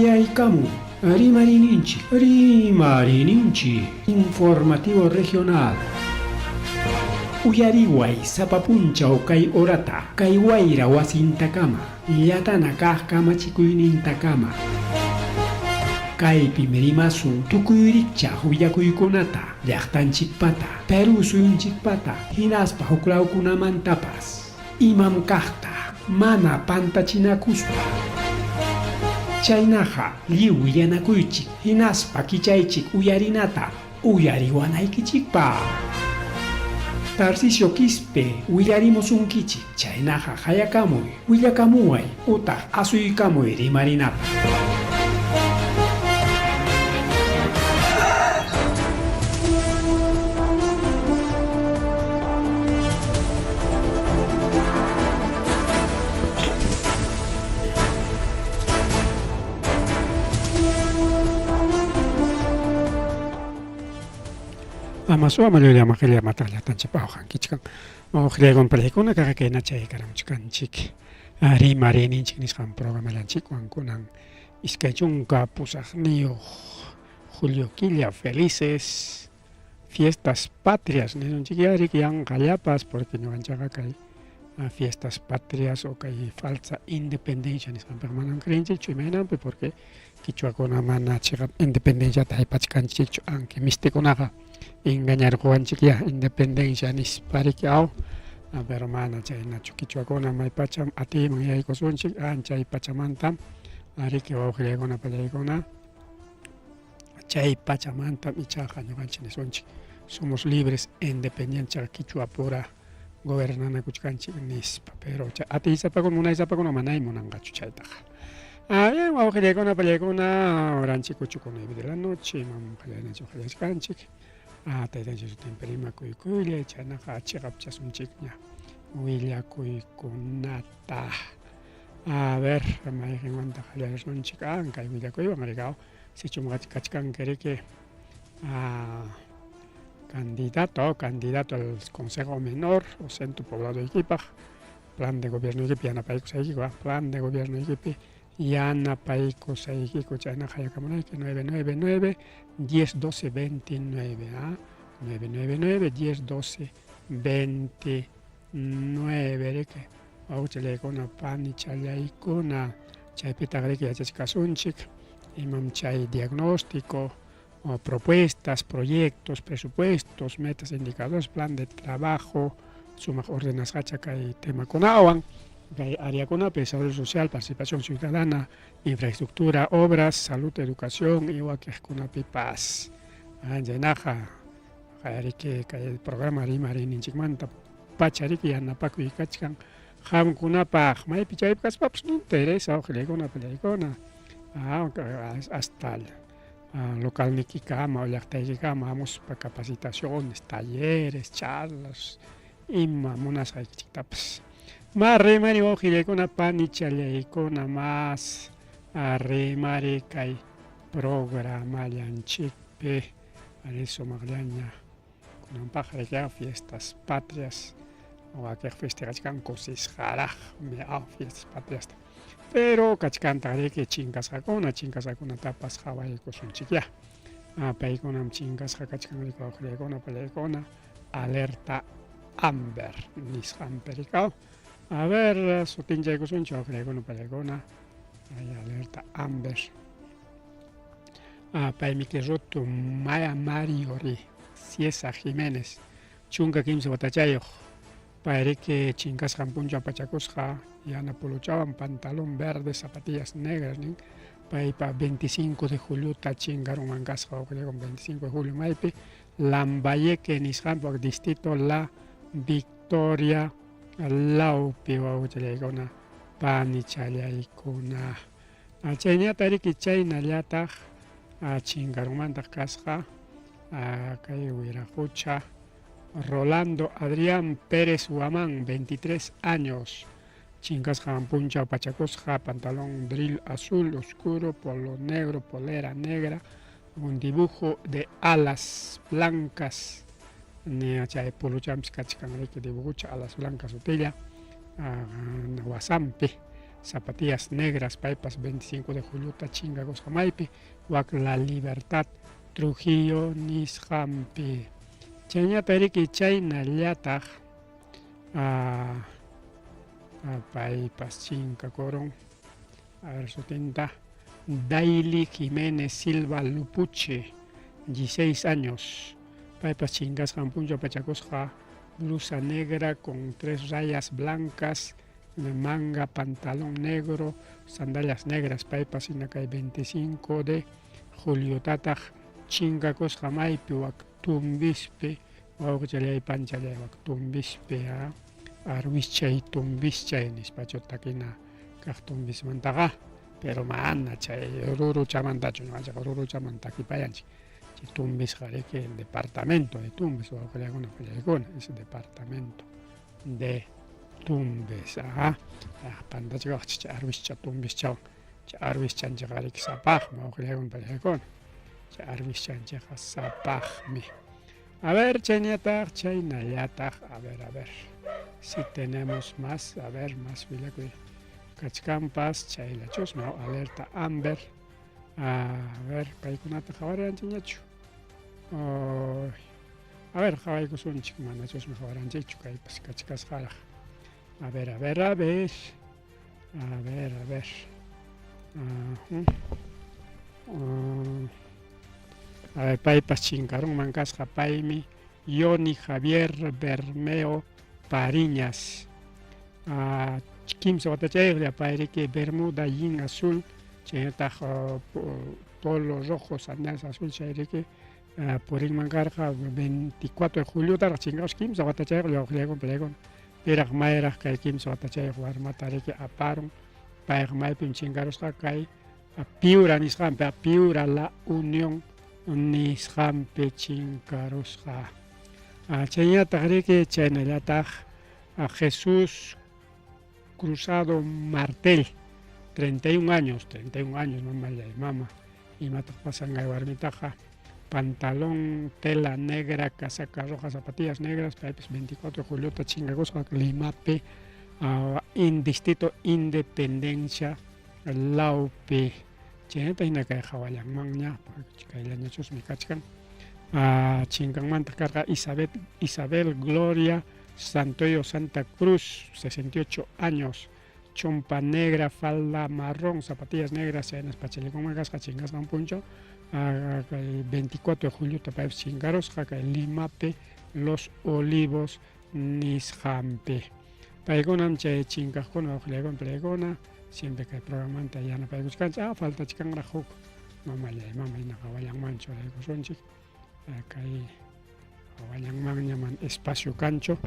Sayaykamu, Rimarininchi, informativo regional. Uyariway, sapapunchaw kay orata, kay wayra wasintakama, yatana kajkamachikuynintakama. Kaypi merimasun tukuyricha huyakuykunata, llaqtanchikpata, Peru suyunchikpata, hinaspa huklawkunamantapas, imam kaqta, mana pantachinakuspa. Chaynaqa lliw yanakuychik, hinaspa kichaychik uyarinata, uyariwanaykichikpa. Tarcisio Quispe, willarimusunkichik, chaynaqa hayakamuy, willakamuway, utaq asuykamuy rimarinapa. Amasua malulia makilia matalla tanchipaujan kichkan ojriagon pelikuna kakakena chay karamchkanchik rimarinchik nisqan programalanchikwan kunan iskay chunka pusaqniyuq Julio Quilla felices fiestas patrias nisunchik yarik yanqallapas porque ñuqanchaqqa kay fiestas patrias o kay falsa independencia nisqanpiqa manan krinchikchu imaynanpi porque kichwakuna mana chiqap independenciata haypachkanchikchu anki mistikunaqa engañarquwanchik ya independencia nisparikaw pero mana chaynachu kichwakuna maypacham atiman yaykusunchik chay pachamantam ariki wawqiykuna pallaykuna chay pachamantam ichaqa ñuqanchik nisunchik somos libres independientes kichwa pura gobernanakuchkanchik nispa pero atiysapakuna munaysapakuna manay munanqachu chaytaqa bien wawqiykuna pallaykuna oranchik 8:09 de la noche imam qallayninchik qallashkanchik taytanchik sutinpi rimakuykuylla chaynaqa chiqapchasunchikña willakuykunata a ver mayqinmanta qallasunchik kay willakuywan riqaw sichum kachkanki riki candidato al Consejo Menor o Centro Poblado Iquipaq plan de gobierno Iquipi yanapaykusaykiku plan de gobierno Iquipi yanapaykusaykiku chaynaqa yakamunayki 999 10 12 29 999 10 12 29 riki wawqillaykuna panichalyaykuna chaypitaq riki yachachkasunchik imam chay diagnóstico propuestas, proyectos, presupuestos, metas, indicadores, plan de trabajo, sumaq ordenasqacha kay temakunawan kay áreakunapi desarrollo social, participación ciudadana, infraestructura, obras, salud, educación y wakiqkunapipas chaynaqa riki kay programa rimarininchikmanta pacha riki yanapakuy kachkan qamkunapaq maypi chaypi kaspapas no interesa wawqillaykuna pallaykuna hasta localniykikama o llaqtaykikama vamos para capacitaciones, talleres, charlas, ima munasqaykichiktapas mas rimari wawqillaykuna panichalyaykuna mas rimari kay programallanchikpi sumaqllaña kunanpaq rikiqa fiestas patrias wakiq festejachkanku sisqaraqmi fiestas patriasta pero kachkanta riki chinkasqakunatapas qhawaykusunchikya paykunam chinkasqa kachkan riki wawqillaykuna pallaykuna alerta amber nisqanpi rikaw a ver sutinchaykusunchik wawqillaykuna pallaykuna alerta amber paymi kirutu Maya Mariori Ciesa Jiménez chunka 15 watachayuq pay riki chinkasqan punchaw pachakusqa yana puluchawan pantalón verde zapatillas negras nin paypa 25 de julio chinkarunman kasqa wawqillaykuna 25 de julio maypi Lambayeque nisqanpi distrito La Victoria Laupi wawqillaykuna panichalyaykuna chayñata riki chaynallataq chinkarunmanta kasqa kay wiraqucha Rolando Adrián Pérez Huamán 23 años chinkasqan punchaw pachakusqa pantalón drill azul oscuro, polo negro, polera negra, un dibujo de alas blancas chay puluchampis kachkan riki dibujucha alas blancas utilla wasampi zapatillas negras paipas 25 de julio tachingagos jamaipi wak La Libertad Trujillo nisqampi chayñata riki chayna llataq paypas chinkakurun a ver sutinta Daily Jiménez Silva Lupuche 16 años paypas chingasqan puncho pachacusqa blusa negra con 3 rayas blancas, manga, pantalón negro, sandalias negras, paypas inakay 25 de julio tataq chinkakos jamaypi wak tumbispi wawqichalay panchalay wak tumbispi arwischay tumbischay nispachu takina kaq tumbismantaqa pero mana chay ruruchamantachu ñuqanchik ruruchaman takipayanchik chay tumbisqa riki el departamento de Tumbes wawqillaykuna pallaykuna ese departamento de Tumbes pantachikaqchik chay arwischa tumbischawan chay arwischanchikqa riki sapaqmi wawqillaykuna pallaykuna chay arwischanchikqa sapaqmi a ver chaynataq chaynallataq a ver si tenemos más a ver más willakuy kachkampas chaylachusmi alerta Amber a ver paykunata qawaranchikñachu a ver qhawaykusunchik manachusmi qawaranchikchu kaypas kachkasqaraq a ver a ver paypas chinkarunman kasqa paymi Yoni Javier Bermeo Pariñas kimsa watachayqa payriki bermuda jean azul chaynataq polo rojo sandalias azul chayriki purinman karqa 24 de julio tarqa chinkawas kimsa watachayqa wawqillaykuna pallaykuna piraq mayraq kay kimsa watachayqa warmata riki aparun payqa maypim chinkarusqa kay Piura nisqanpi Piura La Unión nisqanpi chinkarusqa chaynataq riki chaynallataq Jesús Cruzado Martel 31 años mama imataq pasangay warmitaqa pantalón tela negra casaca roja zapatillas negras paypis 24 de julio chinkakusqa Limapi distrito Independencia Laupi chaynata hina kay hawallanmanña kayllañachusmi kachkan chinkanmanta karqa Isabel Gloria Santoyo Santa Cruz 68 años chompa negra falda marrón zapatillas negras chaynas pachalikunman kasqa chingasqan puncho 24 de julio paypis chinkarusqa kay Limapi Los Olivos nisqanpi paykunam chay chinkaqkuna wawqillaykuna pallaykuna siempre kay programanta yanapaykusqanchik faltachikanraq huk mamallay hina qhawallanmanchu raykusunchik kay qhawallanmanñaman espacio kanchu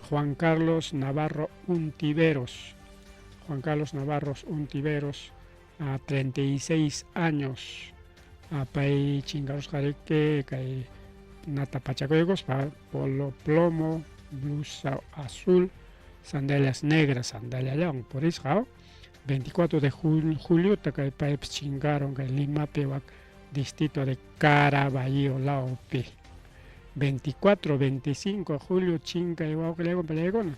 Juan Carlos Navarro Untiveros 36 años pay chinkarusqa riki kay nata pachakuykos polo plomo blusa azul sandalias negras sandaliallawan purisqa 24 de julio kay paypis chinkaron kay Limapi wak distrito de Caraballo Laupi 24, 25 de julio chinkay wawqillaykuna pallaykuna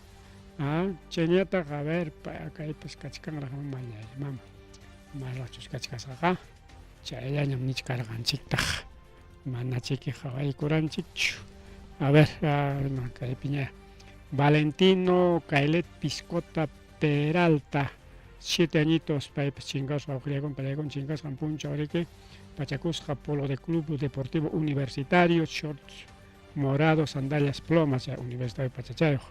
chaynataq a ver kaypas kachkanraq mamallay marrachus kachkasqaqa chayllañam nichkarqanchiktaq mana chiki qhawaykuranchikchu a ver kaypiña Valentino Kailet Piscota Peralta 7 añitos paypas chinkasqa wawqillaykuna pallaykuna chinkasqan punchaw riki pachakusqa polo de Club Deportivo Universitario shorts morado sandalias plomas Universitario Pachachayuq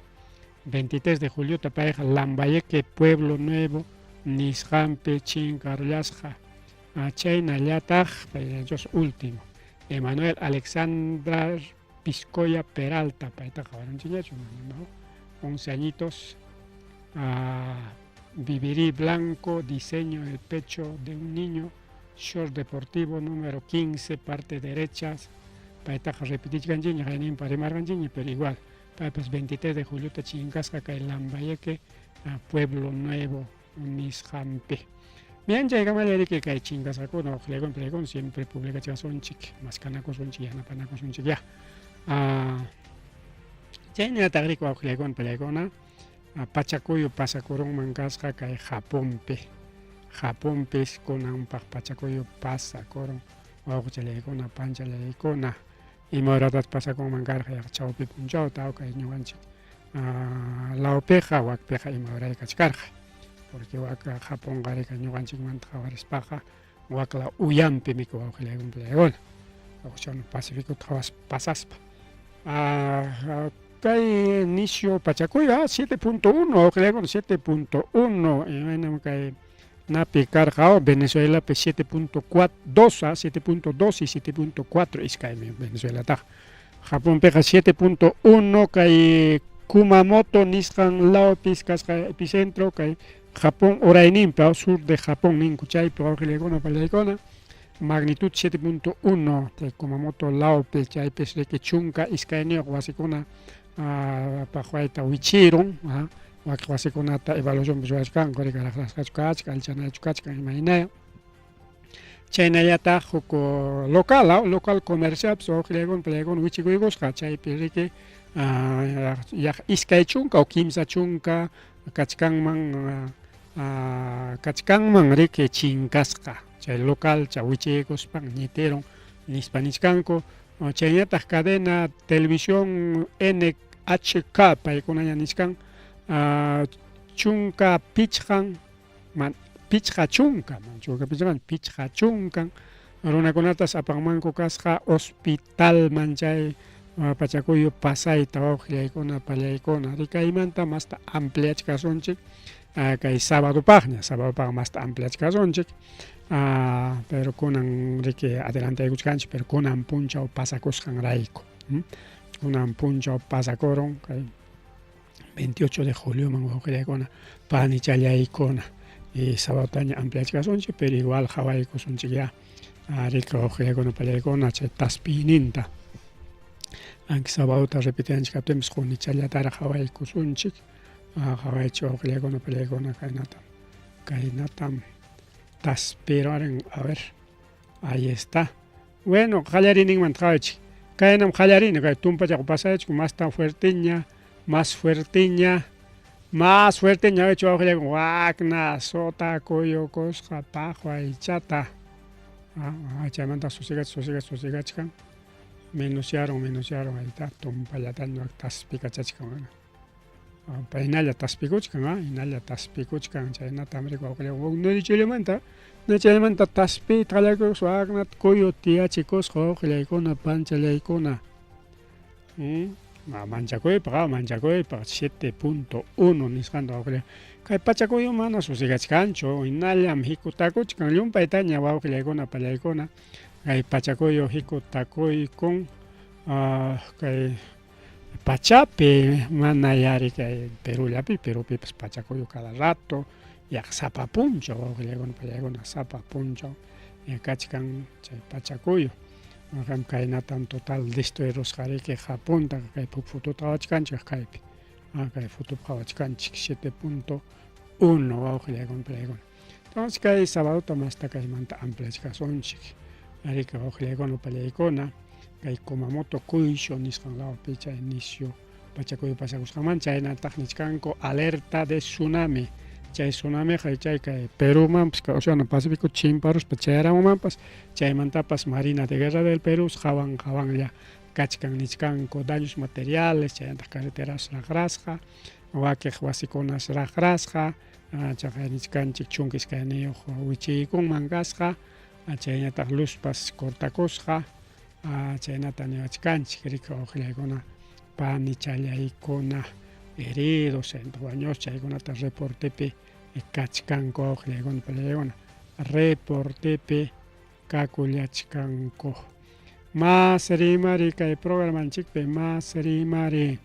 23 de julio payqa Lambayeque Pueblo Nuevo nisqanpi chinkarullasqa chaynallataq payllañachus último Emanuel Alexandra Piscoya Peralta paytaqa qawaranchikñachu 11 añitos Vivirí blanco diseño en el pecho de un niño short deportivo número 15 parte derecha paytaqa repetichkanchikña qayninpa rimarqanchikña pero igual paypas 23 de julio chinkasqa kay Lambayeque Pueblo Nuevo nisqanpi bien chaykamalla riki kay chinkasqakuna wawqillaykuna pallaykuna siempre publicachiwasunchik maskanakusunchik yanapanakusunchik chayñataq riki wawqillaykuna pallaykuna pachakuyu pasakurunman kasqa kay Japonpis kunanpaq pachakuyu pasakurun wawqichalaykuna panchalaykuna imawratas pasakunman karqa yaqa chawpi punchawta kay ñuqanchik lawpiqa wakpiqa imawraykacha karqa porque waka Japonqa rika ñuqanchikmanta qawarispaqa wakla uyanpi miku wawqilaykunpillaykuna wawqichawna Pacificuta pasaspa kay inicio pachakuya 7.1 wawqilaykuna 7.1 imaynam kay napi karqa Venezuela 7.2 7.2 y 7.4 iskaymi Venezuelataqa Japonpiqa 7.1 kay Kumamoto nisqan lawpis kasqa epicentro kay Japón urayninpi sur de Japón ninku chaypi wawqilaykuna pallaykuna magnitud 7.1 de Kumamoto lawpi chaypis riki chunka iskayniyuq wasikuna paqwayta wichirun wak wasikunata evaluación rurashkanku rika raqrasqachu kachka alchanachu kachka imaynaya chaynallataq huk local comercialpis wawqilaykuna pallaykuna wichikuykusqa chaypi riki iskay chunka o kimsa chunka kachkanman riki chinkasqa chay local chay wichikuspaq ñitirun nispa nishkanku chaynataq cadena televisión NHK paykunaña nishkan chunka pichqan pichqa chunkan runakunatas apanmanku kasqa hospitalman chay pachakuyu pasayta wawqillaykuna pallaykuna rikaymanta masta ampliachkasunchik kay sabadopaqña masta ampliachkasunchik pero kunan riki adelantaykuchkanchik pero kunan punchaw pasakusqanrayku kunan punchaw pasakurun kay 28 de julio man wawqillaykuna panichalyaykuna y sabadotaña ampliachkasunchik pero igual hawaykusunchik ya riki wawqillaykuna pallaykuna chay taspiyninta anki sabadota repitianchik kaptinpis qunichallataraq hawaykusunchik hawaychik wawqillaykuna pallaykuna kaynatam taspirarin a ver ahí está bueno qallariyninmanta qhawaychik kaynam qallarini kay tumpachaq pasaychik más fuertiña waychik wawqillaykuna wakna sotakuyukusqa paqwaychata chaymanta susigachkan minuciaron ahí está tumpallataña taspikachachkan hinalla taspikuchkan chaynatam riki wawqillaykuna chaymanta taspita qallakukusqa waknata kuyu tiyachikusqa wawqillaykuna panchallaykuna manchakuypaq 7.1 nisqanta wawqillaykuna kay pachakuyu mana susigachkanchu hinallam hikutakuchkan llumpaytaña wawqillaykuna pallaykuna kay pachakuyu hikutakuykun kay pachapi mana yari kay Perupipas pachakuyu cada rato yak sapa punchaw wawqillaykuna pallaykuna sapa punchaw kachkan chay pachakuyu kaynatam total destruirusqa riki Japonta kay fotota qhawachkanchik kaypi kay fotopi qhawachkanchik 7.1 wawqillaykuna pallaykuna entonces kay sabadota masta kaymanta ampliachkasunchik riki wawqillaykuna pallaykuna kay Kumamoto kuyshu nisqan lawpi chay inicio pachakuyu pasakusqanman chaynataq nishkanku alerta de tsunami chay tsunamiqa kay Perumanpas Océano Pacífico chimparuspa chayaramunmanpas chaymantapas Marina de Guerra del Perú hawanlla kachkan nishkanku daños materiales chaynataq carreteras raqrasqa wakiq wasikunas raqrasqa chaqay nishkanchik chunka iskayniyuq wichiykunman kasqa chaynataq luzpas cortakusqa chaynata niwachkanchik riki wawqillaykuna panichalyaykuna heridos wañus chaykunata reportepi kachkanku wawqillaykuna pallaykuna reportepi kakullachkanku mas rimari kay programanchikpi mas rimari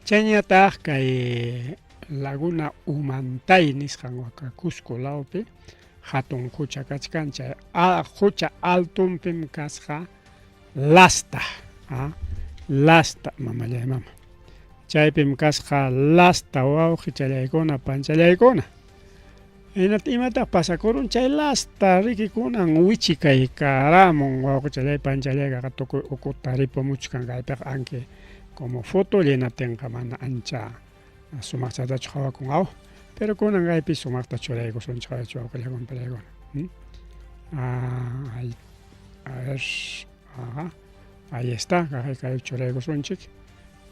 chaynataq kay Laguna Umantay nisqan waka Cusco lawpi hatun hucha kachkan chay hucha altunpim kasqa lasta mamallay mama chaypim kasqa lasta wawqichallaykuna panchallaykuna imataq pasakurun chay lasta rikikunan wichikaykaramun wawqichallay panchallayqa tukuy ukuta ripamuchkan kaypiqa anki como foto llenatinqa mana ancha sumaqchata chqawakunqa pero kunanqaypis sumaqta churaykusunchik wawqiykuna palaykuna. Ahí, a ver, ajá, ahí está, kay churaykusunchik.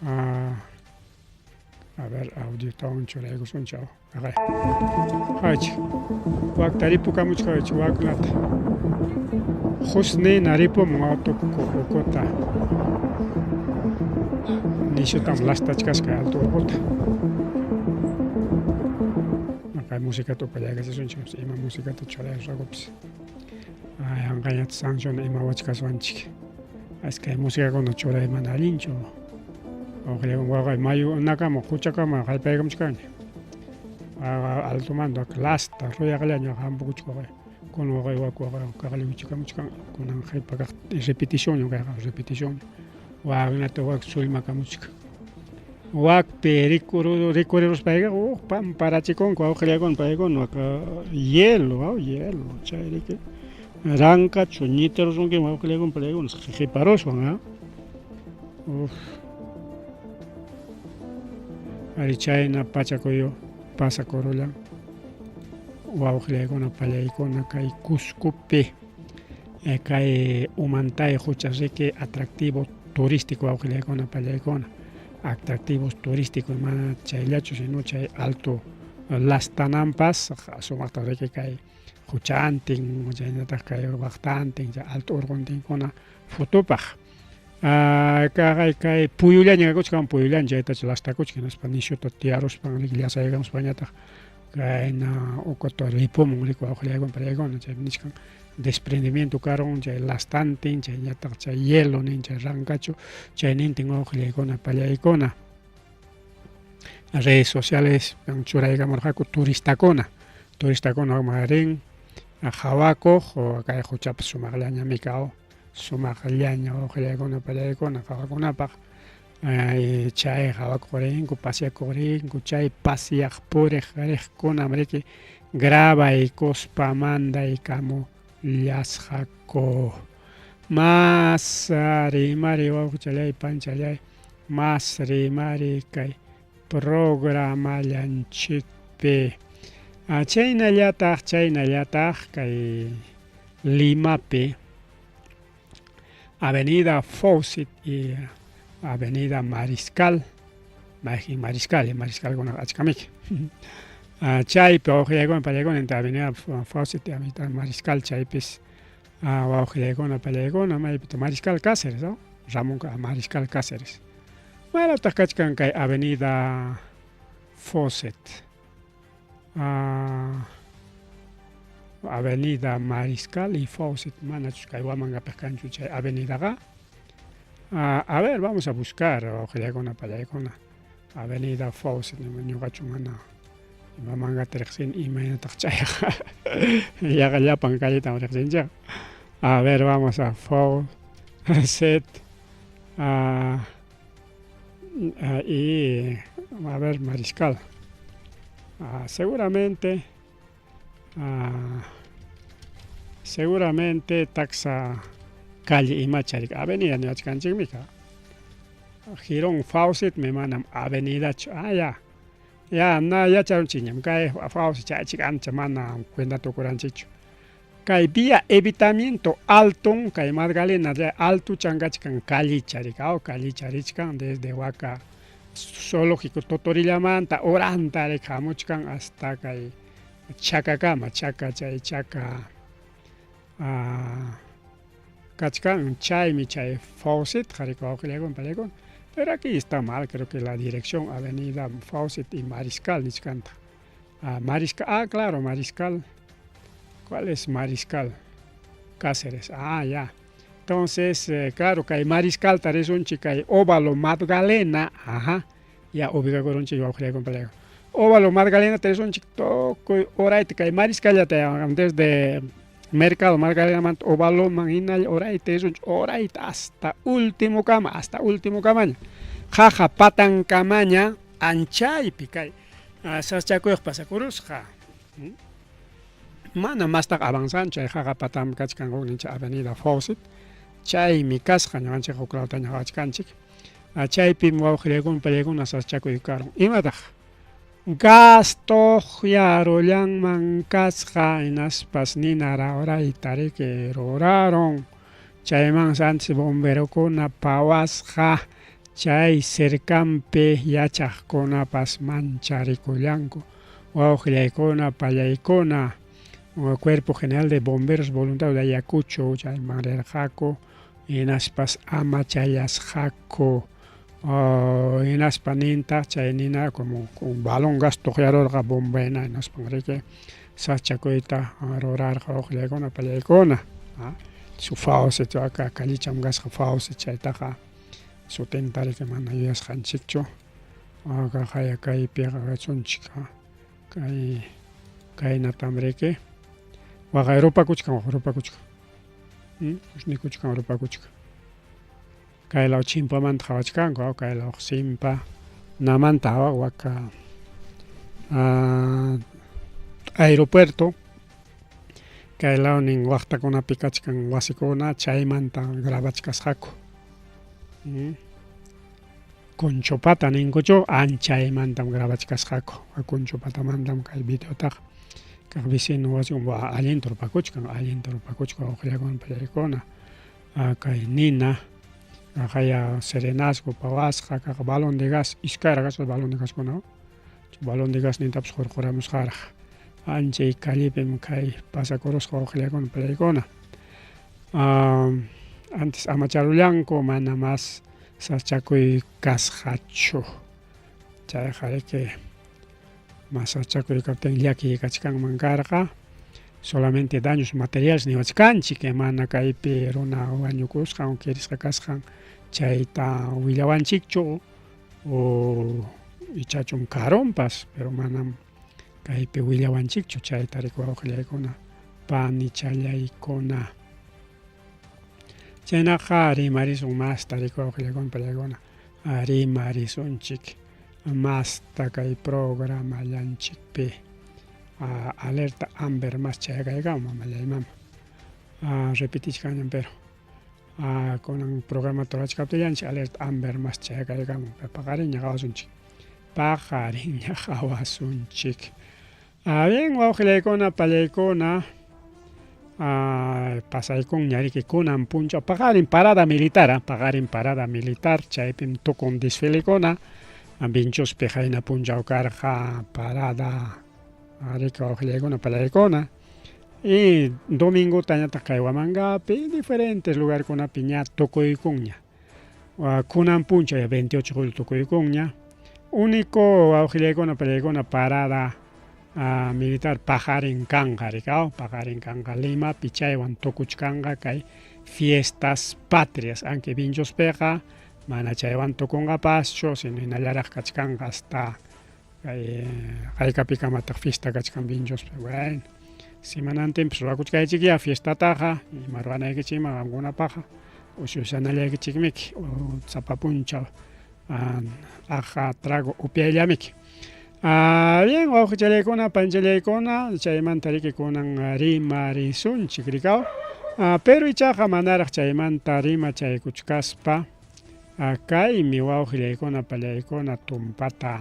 A ver, audiotawan churaykusunchik kaqay. Haychik, wakta ripukamuchkaychik waklata. Husni naripumun autokuko ukota. Nishutam lastachkasqa alto urquta. Kay musicata upallaykachisunchik, ima musicata churayusaqupis. Yanqañata sanction ima wachkaswanchik. Kay musicakuna churay mana allinchu. Waqay mayu nakama quchakama qallpaykamachkani. Altomanta lasta ruyaqllaña hampukuchkaqay. Kun waqay kaqliwichikamuchkan kunan qhaypa repetición kayqa repetición. Wagnata wak sullmakamuchka. Wakpi rikuriruspaqa pamparachikunku wawqiykuna paykuna hielo, chayriki rankachu ñitirusunki wawqiykuna paykuna qiparuswan. Ari chayna pachakuyo pasakurullan wawqiykuna pallaykuna kay Cuscopi kay umantay huchasiki atractivo turístico wawqiykuna pallaykuna atractivos turísticos mana chayllachu sino chay alto lastananpas sumaqta riki kay huchantin chaynataq kay waqtantin chay alto urquntinkuna futupaq. Kay puyullaña kuchkan puyullaña chaytacha lastakuchkan nispa nishuta tiyaruspan llasaykamuspañataq kayna ukuta ripumun riku wawqiykuna pallaykuna chay nishkan desprendimiento karun chay lastantin chayñataq chay hielo nin chay rankachu chaynintin wawqiykuna pallaykuna. Redes sociales churaykamurqaku turistakuna marin hawakuq kay huchapas sumaqllañami kaw sumaqllaña wawqiykuna pallaykuna qhawakunapaq chay hawakuq rinku paseakuq rinku chay paseaq puriq riqkunam riki grabaykuspa mandaykamu llasqaku mas rimari wawqichalay panchalay mas rimari kay programallanchikpi chaynallataq kay Limapi Avenida Fawcett y Avenida Mariscal Mariscalkuna achkamiki chaypi wawqiykuna pallaykuna entre Avenida Fawcett y Avenida Mariscal chaypis wawqiykuna pallaykuna maypita Mariscal Cáceres, Ramón Mariscal Cáceres. Manataq kachkan kay Avenida Fawcett, Avenida Mariscal y Fawcett, manachus kay Huamangapik kanchu chay avenidaqa. A ver, vamos a buscar wawqiykuna pallaykuna Avenida Fawcett ñuqachu mana imamanta riqsini imaynataq chayqa yaqa llapan calletam riqsinchik. A ver, vamos a Fawcett y a ver Mariscal. Seguramente taxa calle imacharik avenida niwachkanchikmika. Girón Fawcett me manam avenida ya na yacharunchikñam kay Fawcett chaychik ancha mana cuenta tukuranchikchu. Kay vía evitamiento alto kay Magdalena alto changachkan callicharichkan desde Huaca zoológico Totorillamanta oranta hamuchkan hasta kay Chacakama Chaca kachkan chaymi chay Fawcett qhariqa wawqiykuna pallaykuna. Pero aquí está mal, creo que la dirección Avenida Fawcett y Mariscal nichkanta. Mariscal, claro, Mariscal. ¿Cuál es Mariscal? Cáceres. Ya. Entonces, claro, que hay Mariscal taresunchi kay Óvalo Magdalena. Ya ubicakurunchi wawqiykuna pallaykuna. Óvalo Magdalena taresunchi toko orayta kay Mariscal desde Mercado Magdalena Óvalo Manginal orayta hasta último camaña. Jaja patan camaña anchaypi kay saschakuyuq pasakurusqa. Mana mastaq avanzancha jaja patam kachkanku nincha Avenida Fawcett. Chaymi kasqa ñuqanchik huklawta ñawachkanchik. Chaypi wawqiykuna pallaykuna saschakuyuq karun. Imataq gasto yaroyan mankasqa hinaspas ninara oraytari que roraron chayman santis bomberokuna pawasqa chay cercanpi yachaqkunapas mancharikuyanku wawqillaykuna pallaykuna Cuerpo General de Bomberos Voluntarios de Ayacucho chayman rirqaku hinaspas ama chayasqaku hinaspa nintaq chay nina como balón gasto yarurqa bombena hinaspan riki sachakuyta rurarqa wawqillaykuna pallaykuna su faucet acá kallicham kasqa faucet chaytaqa sutinta riki mana yuyasqanchikchu haya kaypiqa kachunchik kaynatam riki waqay rupakuchkan rupakuchkan rupakuchkan kaylaw chimpamanta qhawachkanku kaylaw simpa namanta waka aeropuerto kaylaw nin waqtakunapi kachkan wasikuna chaymanta grabachkasqaku Conchopata ninkuchu anchaymantam grabachkasqaku Conchopatamantam kay videotaqa kaq vecino wasiman allinta rupakuchkan wawqillakuna pallaykuna kay nina haya serenazgo pawasqa kaq balón de gas iskayra kasqa balón de gaskuna balón de gas nintapas hurquramusqaraq ancha kallipim kay pasakurusqa wawqillakuna pallaykuna antes amacharullanku mana mas sachakuy kasqachu chayqa riki mas sachakuy kaptin llaki kachkanman karqa solamente daños materiales niwachkanchik mana kaypi runa wañukusqan kirisqa kasqan chayta willawanchikchu o ichachun karunpas pero manam kaypi willawanchikchu chayta riki wawqillaykuna panichalyaykuna chaynaqa rimarisun masta riki wawqillaykuna pallaykuna rimarisunchik masta kay programallanchikpi alerta Amber mas chayakaykaman mamayllaymama repetichkañan pero kunan programa torachkaptillanchik alerta Amber mas chayakaykaman paqariña qawasunchik bien wawqillaykuna pallaykuna pasaykunña riki kunan punchaw paqarin parada militar chaypim tukun desfiлекuna Vinchuspi hayna punchaw karqa parada riki wawqillaykuna pallaykuna y domingutañataq kay Huamangapi diferentes lugarkunapi ña tukuykunña kunan punchaw 28 julio tukuykunña único wawqillaykuna pallaykuna parada militar Pajarin kanqa riki Pajarin kanqa Limapi chaywan tukuchkanqa kay fiestas patrias aunque Vinchuspiqa mana chaywan tukunqapaschu sino hinallaraq kachkanqa hasta hayk'apicamataq fiesta kachkan Vinchuspi bueno simanantinpis rurakuchkaychikya fiestataqa ima ruranaykichikman qamkunapaqa ushushanallaykichikmiki sapa punchaw aqa trago upyayllammiki bien wawqichallaykuna panchallaykuna chaymanta riki kunan rimarisunchik rikaw pero ichaqa manaraq chaymanta rimachaykuchkaspa kaymi wawqillaykuna pallaykuna tumpata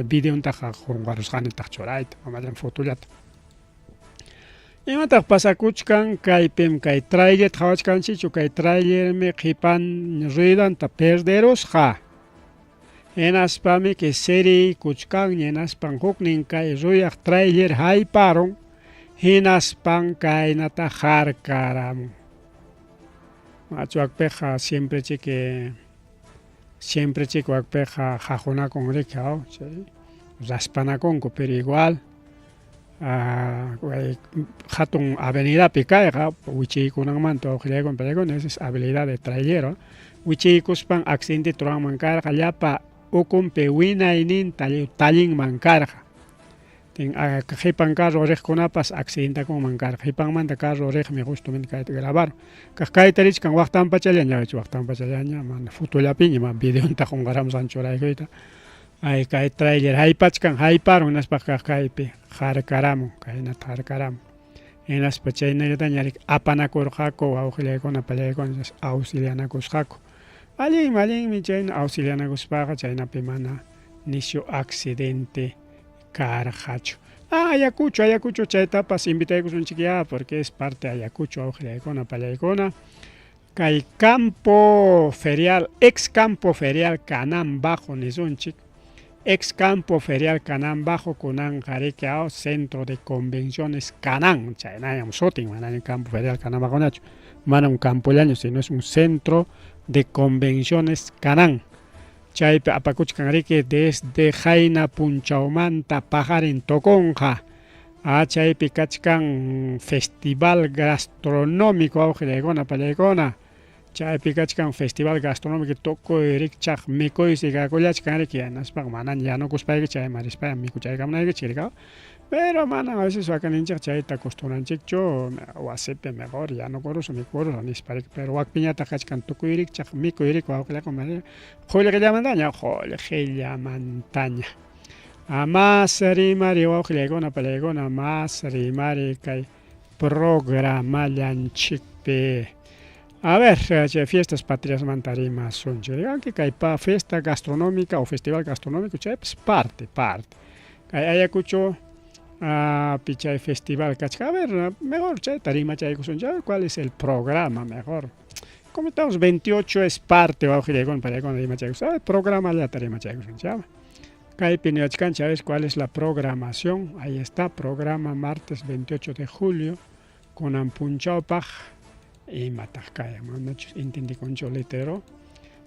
videontaqa qunqarusqanitaq churayta mamallan fotollata imataq pasakuchkan kaypim kay trailer qhawachkanchikchu kay trailermi qipan ruedanta perderusqa hinaspami que seri kuchkanña hinaspan huknin kay ruyaq trailer hayparon hinaspan kaynata harkaramun machuakpiqa siemprechik wakpiqa qhaqunakun riki raspanakunku pero igual hatun avenidapi kayqa wichiykunamanta wawqillaykuna pallaykuna esa es habilidad de trailero wichiykuspan accidente ruranman karqa llapa ukunpi winayninta tallinman karqa qipan carro riqkunapas accidentakunman karqa qipanmanta carro riqmi justamente kayta grabar kayta richkan waqtan pachallaña waqtan pachallaña mana fotollapiña mana videonta qunqaramusqan churaykuyta kay trailer haypachkan hayparon hinaspaqa kaypi harkaramun kaynata harkaramun hinaspa chaynallataña apanakurqaku wawqillaykuna pallaykuna auxilianakusqaku allinmi chayna auxilianakuspaqa chaynapi mana nishu accidente Carjacho. Ayacucho, chaytapas invitaykusunchik ya, porque es parte de Ayacucho, Augilaykuna, Pallaykuna. Kay campo ferial, ex campo ferial Canan Bajo nisunchik. Ex campo ferial Canan Bajo kunan qhariqa centro de convenciones Canan. Chaynayam sotin, manam campo ferial Canan Bajo nachu. Mana un campo llaño, sino es un centro de convenciones Canan. Chaypi apakuchkanriki desde Jaina Punchaumanta Pajarin Toconja. Chaypi kachkan festival gastronómico Augilaykuna, Pallaykuna. Chaypi kachkan festival gastronómico tokoyrikchaq mikuysi kakullachkanriki yanaspak manan yanukuspayki chay marispay mikuchaykamunaykichik rika. Pero mana a veces wakaninchik chayta acostumbranchikchu wasipi mejor yanukuruso mikuruso nisparik. Pero wakpiñata kachkan tukuyrikchaq mikuyrik Augilaykuna qullqillamantaña qullqillamantaña. Mas rimari Augilaykuna, Pallaykuna, mas rimari kay programallanchikpi. A ver, fiestas patrias mantarima sunchik. Aunque kay fiesta gastronómica o festival gastronómico, chay pues parte. Kay Ayacucho, pichay festival kachka. A ver, mejor chay tarima chay kusunchik. ¿Cuál es el programa mejor? Como estamos 28 es parte, Augilaykuna, Pallaykuna, tarima chay kusunchik. Programa ya tarima chay kusunchik. Kay piniochkan, ¿sabes cuál es la programación? Ahí está, programa martes 28 de julio, con Ampunchaupaj. Y Matajkaya, entendí con choletero.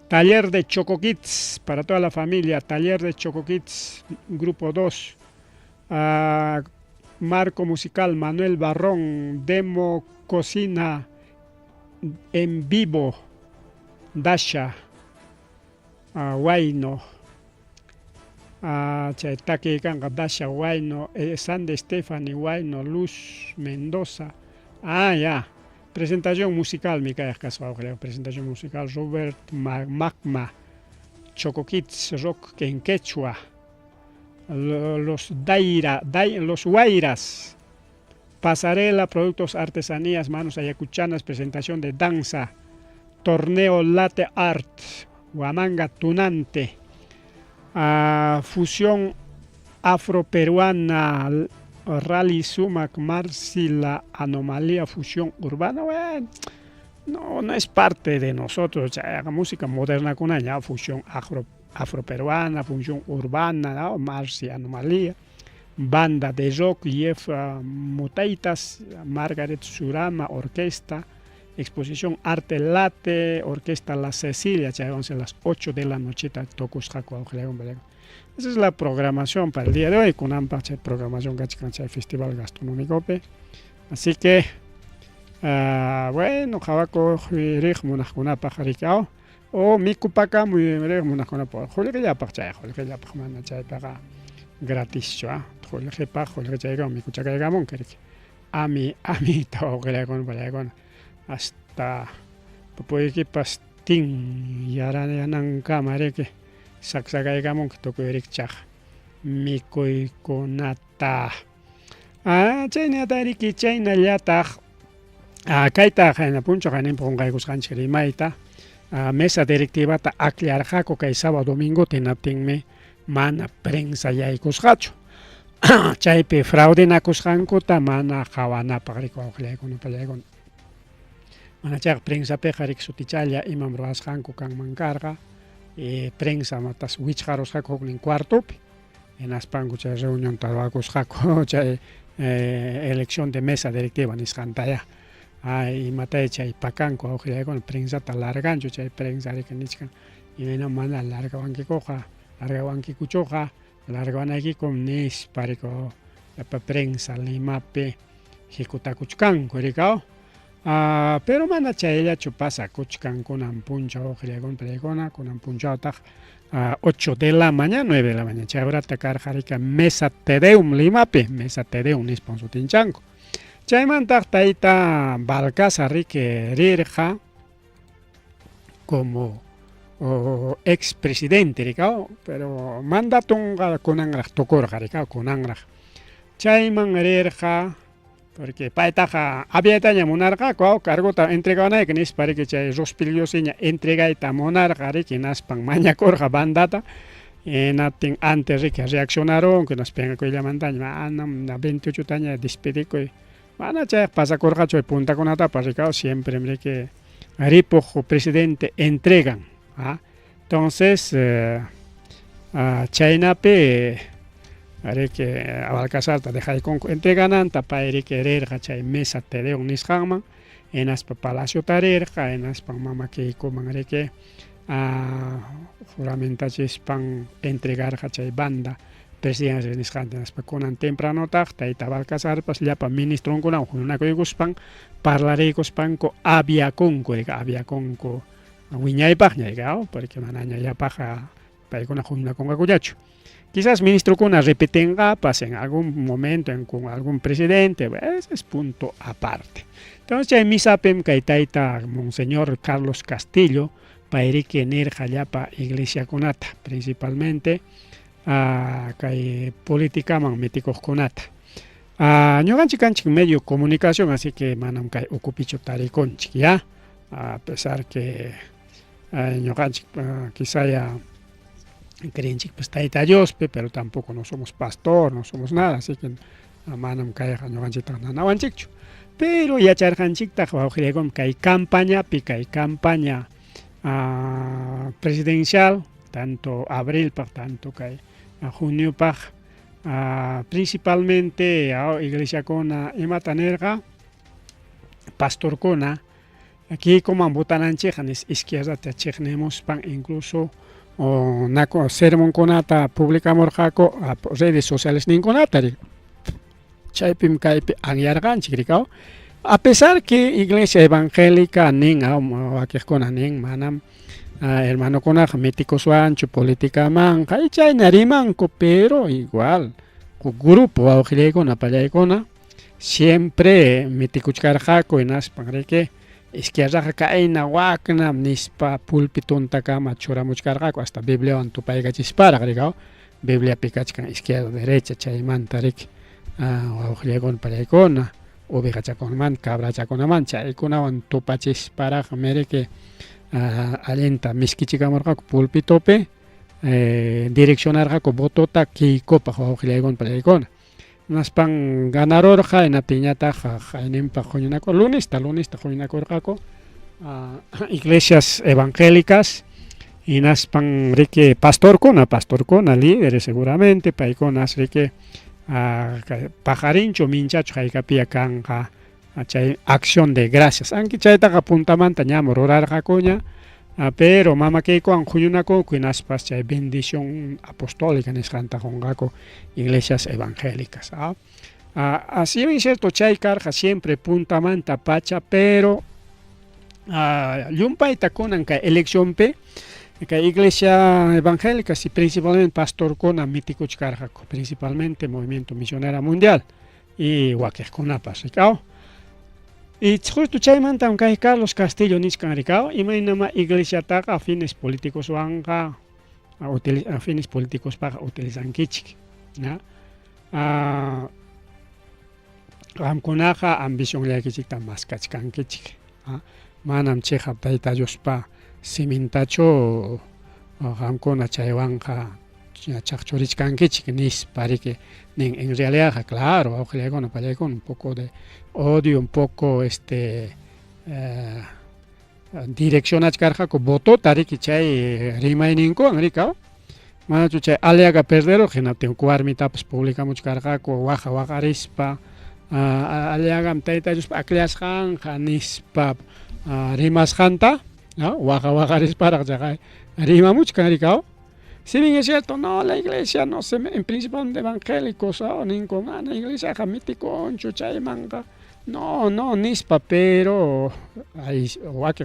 Taller de Choco Kids para toda la familia. Taller de Choco Kids, grupo 2. Marco musical Manuel Barrón. Demo cocina en vivo. Dasha. Huayno. Chaitaki Kanga Dasha Huayno. Sande Stephanie Huayno. Luz Mendoza. Ya. Presentación musical, mi cae caso, presentación musical, Robert Magma, Choco Kids, rock en quechua, los Guairas, pasarela, productos, artesanías, manos ayacuchanas, presentación de danza, torneo latte art, Huamanga tunante, fusión afroperuana, Rally Sumac Marci, la anomalía fusión urbana. Bueno, no es parte de nosotros. La música moderna con allá, fusión afroperuana, fusión urbana, ¿no? Marci, anomalía. Banda de rock, Jeff Mutaitas, Margaret Surama, orquesta. Exposición Arte Late, Orquesta La Cecilia, a las 8 de la noche. Tocos Jaco, Augilaykuna. Esa es la programación para el día de hoy, con amplia programación del Festival Gastronómico. Así que, bueno, Javaco, Rig, Monajuna, Pajaricao, o Mikupaka, muy Rig, Monajuna, Julio ya Pachaya, Julio Pachmana, Chaypaga, gratis, Julio Pach, Julio Chayga, Mikuchaka Gamon, Ami, Taugilaykuna, Pallaykuna, hasta Popoiki Pastin, Yaranan Camareke. Saksakaykamon tokuyrikchaq mikuykunata. Chaynatari chaynallataq kayta qayna puncho qaynimpa qunqaykusqanchik rimayta mesa directivata aklarqaku kay sábado domingo tinaptinmi mana prensa yaykusqachu. Chaypi fraudinakusqankuta mana qawanapaq riku Augilaykuna, Pallaykuna. Mana chayqa prensapiqa riqsutichalla imam ruwasqanku kanman karqa. Prensa matas wichharos jaco en cuarto en aspangu chay reunión tabakus jaco chay elección de mesa directiva nisqantaya y matay chay pacanco Augilaykuna prensa ta largancho chay prensa riqnichkan y mena mana largawankuchoqa largawanaykikum nispariko prensa limapi jikutakuchkanku rikao. Pero mana chayllachu pasa kuchkan kunan puncha Augilaykuna, Pallaykuna, kunan punchawtaq 8 de la mañana, 9 de la mañana. Chayrata karjarika Mesa Tedeum Limapi, Mesa Tedeum nispan sutinchanku. Chaymantaq tayta Balcázar rirqa como expresidente rikao, pero mandatunqa kunanraq tukurqa rikao, kunanraq. Chayman rirqa porque paytaqa abietaña munarqaku cargota entregawanayki nispariki chay rospilllosiña entregayta munarqa riki naspan mañakurqa bandata antes de que reaccionaron, que nos pegan con la montaña, 28 años despedico, van a pasa corgacho de punta con atapa, siempre que ripo presidente entregan. Entonces, China pe haré que Abalcazar deja de entregan tapa que hererja chay mesa teleon nisjama en aspa palacio tarerja en aspa mama que coman haré que juramentaches pan entregar chay banda presidencia nisjante aspa conan temprano tachta y Abalcazar pas ya pa ministro con una coiguspan parlaré cospan co había conco wiñay pagna porque manaña ya paja para con una con acuyacho. Quizás ministro Cuna repetenga pasa en algún momento con algún presidente, ese es punto aparte. Entonces ya en mi sapem kaitaita Monseñor Carlos Castillo para que nerja ya pa iglesia conata, principalmente kai política magnéticos conata. Ñoganchikanchik medio comunicación, así que manam kai ocupicho tariconchik ya, a pesar que ñoganchik quizá ya creen que pues está Dios, pero tampoco no somos pastor, no somos nada, así que manam kaya no ganchita na wanchikchu. Pero ya charjanchikta que hay campaña presidencial, tanto abril para tanto que junio para principalmente iglesia cona imatanerga, pastor cona, aquí como en Butananchejan es izquierda te chechnemos pan incluso o nako sermon konata publicamos jako a redes sociales ninkonatari chaypim kaypi anyarganchik rikao a pesar que iglesia evangélica nin wakikona nin manam hermano konaj mítico suancho política man kay chay narimanko pero igual grupo awjilekona pallaykona siempre mitikuchkarjako enas pangreke izquierda kaina wakna nispa pulpitunta kama churamuchkarqaku hasta Biblia antupayga chispara grigao Biblia pikachkan izquierda derecha chaymantarik wawqllaykunapa pallaykuna ovejachakunaman cabrachakunaman chaykunawan tupachispara mereke alenta miskichikamurqaku pulpitopi direccionarqaku botota kiykupa wawqllaykunapa pallaykuna naspan ganadorja en la piñata en lunes iglesias evangélicas y naspan rique pastor cona líderes seguramente paiconas rique pajarincho minchacho jaicapia canja acción de gracias aunque chaita apuntamanta ñamo rorar jacoña pero mama que con juyunako kuinaspas chay bendición apostólica en escanta jongako iglesias evangélicas. Así es cierto chay carja siempre punta manta pacha, pero yumpa itakunan ka elección pe ka iglesia evangélica y principalmente pastor con mítico carjako, principalmente movimiento misionera mundial y wakeh kunapas rikao. Y justo chaymanta aunque Carlos Castillo niscan ricao y mainama iglesia taga a fines políticos wanga a fines políticos para utilizan kichik ¿no? Amkunaja ambición ya kichik ta más kachkan kichik manam cheja taita yospa simintacho amkuna chaywanga chachorichkan kichik nis parike en realidad claro awjilekuna pallaykuna un poco de odio, un poco dirección achkarjako voto tariki chay rimaininko angrikao manachu chay aliaga perdero genate kuarmitapas publicamos karjako waja waqarispa aliagam taytayuspa akliasjan janispa rimasjanta waja waqarisparaq chaqay rimamuchkan angrikao. Si bien es cierto, no, la iglesia no se en principalmente evangélicos, la iglesia jamítico, chuchaymanga, no, nispa, pero hay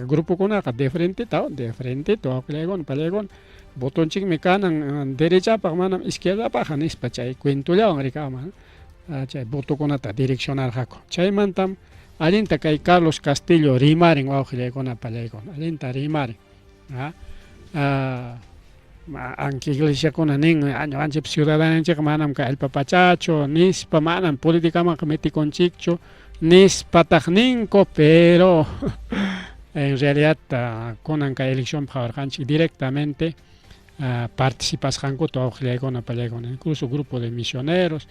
grupo con de frente, todo palegon, botón chic me canan derecha para mano, izquierda para nispa, chay, cuento ya, americano, chay, botón con ata, direccionar jaco, chaymantam, alienta que hay Carlos Castillo, rimaren, con palegon, alienta rimaren, aunque iglesia con aning año anchep ciudadana che manam ka el papachacho nispa manam política man meti con chicho nispa tajninko pero en realidad con anca elección para directamente participasqanku wawqillaykuna pallaykuna incluso grupo de misioneros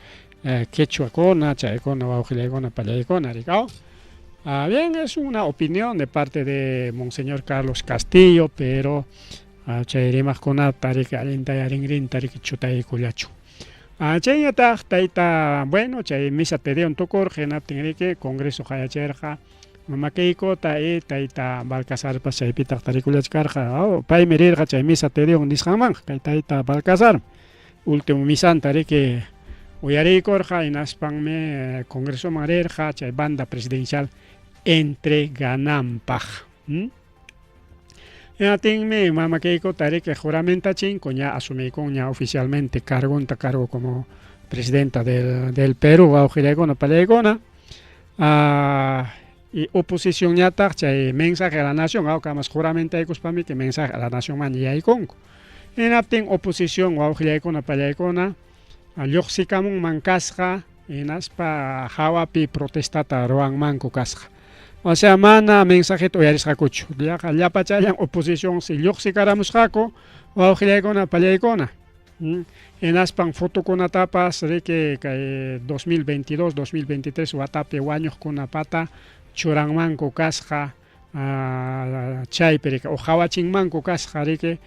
quechuakuna chaykuna wawqillaykuna pallaykuna rikaw. Bien, es una opinión de parte de Monseñor Carlos Castillo, pero chay rimaqkuna tarik allinta yarinrin tarik chutaykullachu. Chayñataq tayta, bueno, chay misa tedeon tukur hinaptin riki congreso hayachirqa mamakykota y tayta Balcazarpas chaypitaq tarikullachkarqa paymi rirqa chay misa tedeon nisqanmanqa kay tayta Balcazar último misanta riki uyarikurqa hinaspanmi congresoman rirqa chay banda presidencial entregananpaq. Yatinmi mamakykota riki juramentachin ña asumikun ña oficialmente cargo como presidenta del Perú wawqillaykuna pallaykuna. Y oposición ñataq chay mensaje a la nación kamas juramentaykuspami que mensaje a la nación man yaykunku. Hinaptin oposición wawqillaykuna pallaykuna lluqsikamunman kasqa hinaspa hawapi protestata ruwanmanku kasqa. O sea, mana mensajeta uyarisqakuchu. Llapachallan oposición si lluqsikaramusqaku wawqillaykuna pallaykuna. Hinaspan fotokunatapas riki kay 2022, 2023 watapi wañuqkunapata churanmanku kasqa chaypi riki o hawachinmanku kasqa riki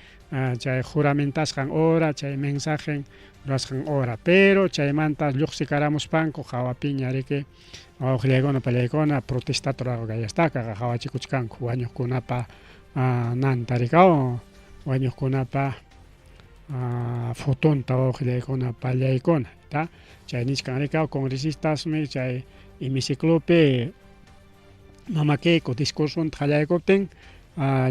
chay juramentasqan hora, chay mensaje rurasqan hora, pero chaymanta lluqsikaramuspanku hawapiña riki wawqillaykuna pallaykuna protestata rurarqayashtaqa hawachikuchkanku wañuqkunapa nanta rikaw wañuqkunapa fotonta wawqillaykuna pallaykuna ta chay nishkan rikaw congresistasmi chay hemiciclopi mamakayku discursunta qallaykuptin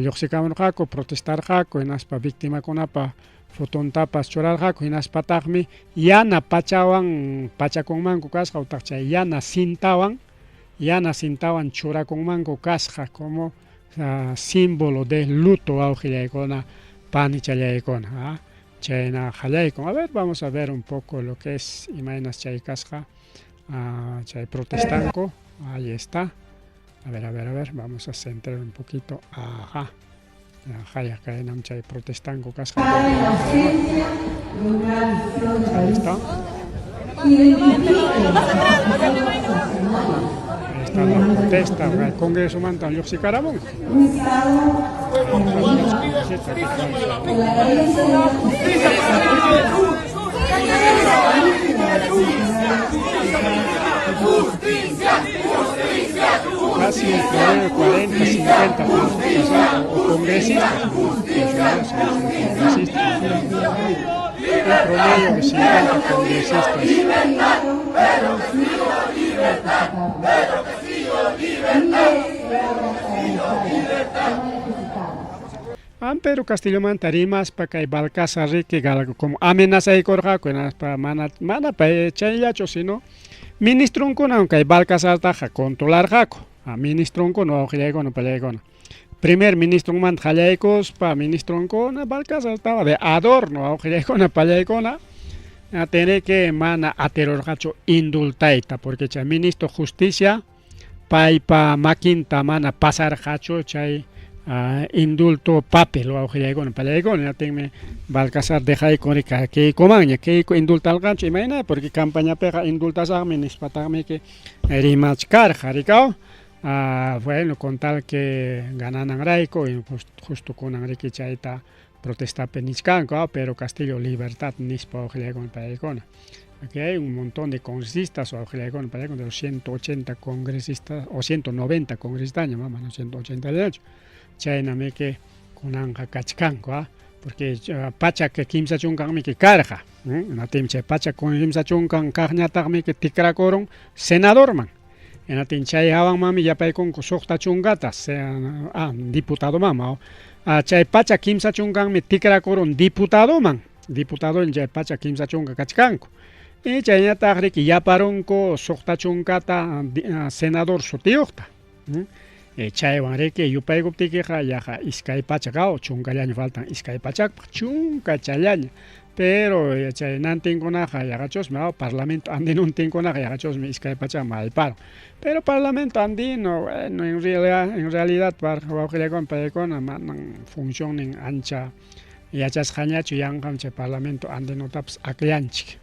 lluqsikamurqaku protestarqaku hinaspa victimakunapa fotontapas churarqaku hinaspataqmi yana pachawan pachakunmanku kasqa utaq chay yana cintawan churakunmanku kasqa como símbolo de luto wawqillaykuna panichallaykuna chayna qallaykun. A ver, vamos a ver un poco lo que es imaynas chay kasqa chay protestanku. Ahí está. A ver, vamos a centrar un poquito. Ajá. Ya caen chay protestanku kasqa. Ahí está. Ahí está la protesta, el Congreso manta lluqsikaramun. Casi 40, 50 congresistas. Un promedio de 50 congresistas. Pero Castillo Mantarimas para que Balcazar que como amenaza y corjaco para mana para chayacho sino ministro con aunque Balcazar taja controlar jaco a ministro con no no pelegon primer ministro man jayaicos para ministro con Balcazar estaba de adorno a con pelegon a tener que mana a terror jacho indultaita porque cha ministro justicia pa maquinta mana pasar jacho chay indulto papel o con palegon ya tenme Balcazar deja y con que comaña que indulta al gancho imagina porque campaña pega indultas a ministratame que rimach carja ricao bueno con tal que ganan raico y justo con Enrique Chaita protesta penichcanco pero Castillo libertad nispa con palegon. Aquí hay un montón de congresistas o con palegon de los 180 congresistas o 190 congresistas mamá no 188 Chayna me que con anja kachkanko porque pacha que kimsa chunkan me que carja na timche pacha con kimsa chunkan kajñata me que tikra koron senador man en atin chay hawan mami ya pay con sokta chungata diputado mama chay pacha kimsa chunkan me tikra koron diputado en chay pacha kimsa chunka kachkanko y chayna tajri que ya paronko sokta chunkata senador sotiokta Chaywan riki yupaykuptikiqa yaqa iskay pachaqaw chunkallaña faltan iskay pachaqpaq chunka challaña pero chay nantinkunaqa yaqachusmi parlamento andino untinkunaqa yaqachusmi iskay pachaqman allparon pero parlamento andino bueno en realidad para wawqillaykuna paykuna manan funcionnin ancha yachasqañachu yanqam parlamento andenotapas akllanchik.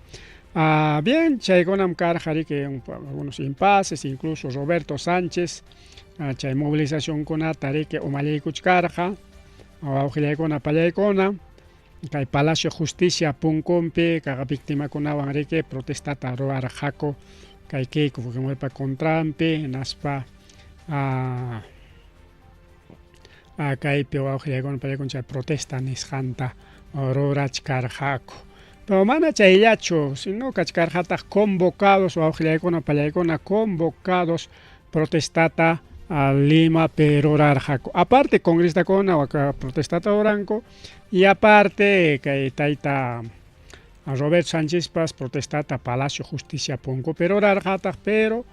Bien, chaykunam karjariki algunos impases, incluso Roberto Sánchez, chay movilizacionkunata riki umallaykuchkarqa, wawqillaykuna pallaykuna, kay Palacio Justicia punkunpi kaq victimakunawan riki protestata ruwarqaku kay Keiko Fujimoripa contrampi hinaspa kaypi wawqillaykuna pallaykuna chay protesta nisqanta rurachkarqaku. Pero mana chayllachu, sino kachkarqataq convocados wawqillaykuna pallaykuna convocados protestata Limapi rurarqaku. Aparte congresistakuna protestata ruranku y aparte kay tayta Roberto Sánchez protestata Palacio Justicia punkupi rurarqataq, pero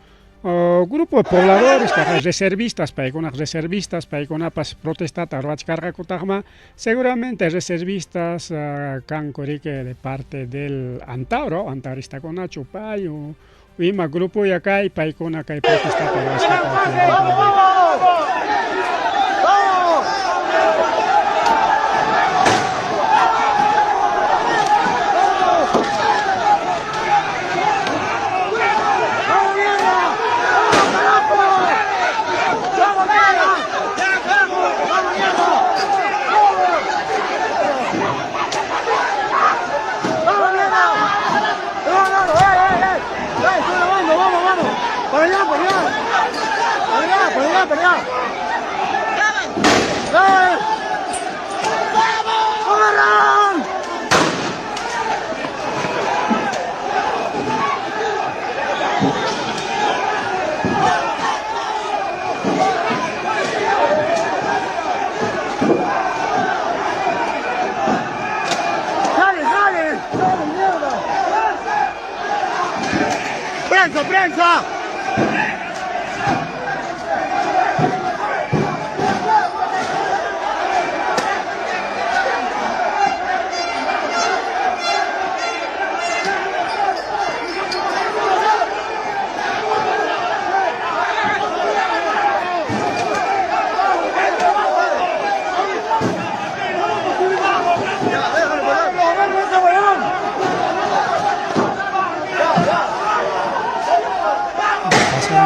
grupo de pobladores, reservistas paykunapas protestata ruachkarqakutaqma, seguramente reservistas kanku riki de parte del Antaurista Chupayu ima grupo yakay paykuna kay protestata ruachkarqaku. ¡Prensa!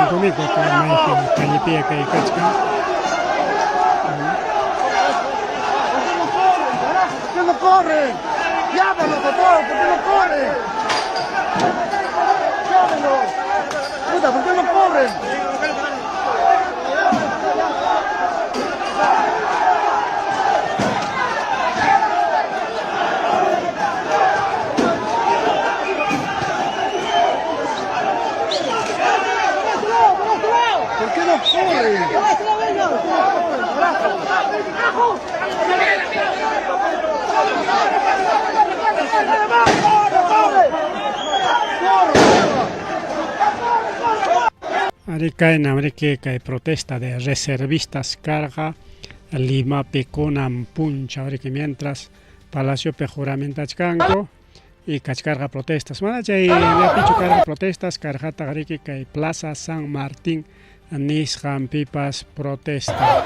Conmigo con Calipía que Kachka. ¿Por qué no corren? Llámalo, por favor, ¿por qué no corren? Llámalo. Puta, ¿por qué no corren? ¿Por qué no corren? Arikaina que hay protesta de reservistas carga Lima Peconam Puncha, que mientras Palacio Pejuramentachcanco y Cachcarga protestas. Manachay había dicho carga protestas, Carjata Gariki que Plaza San Martín Nishan Pipas protesta.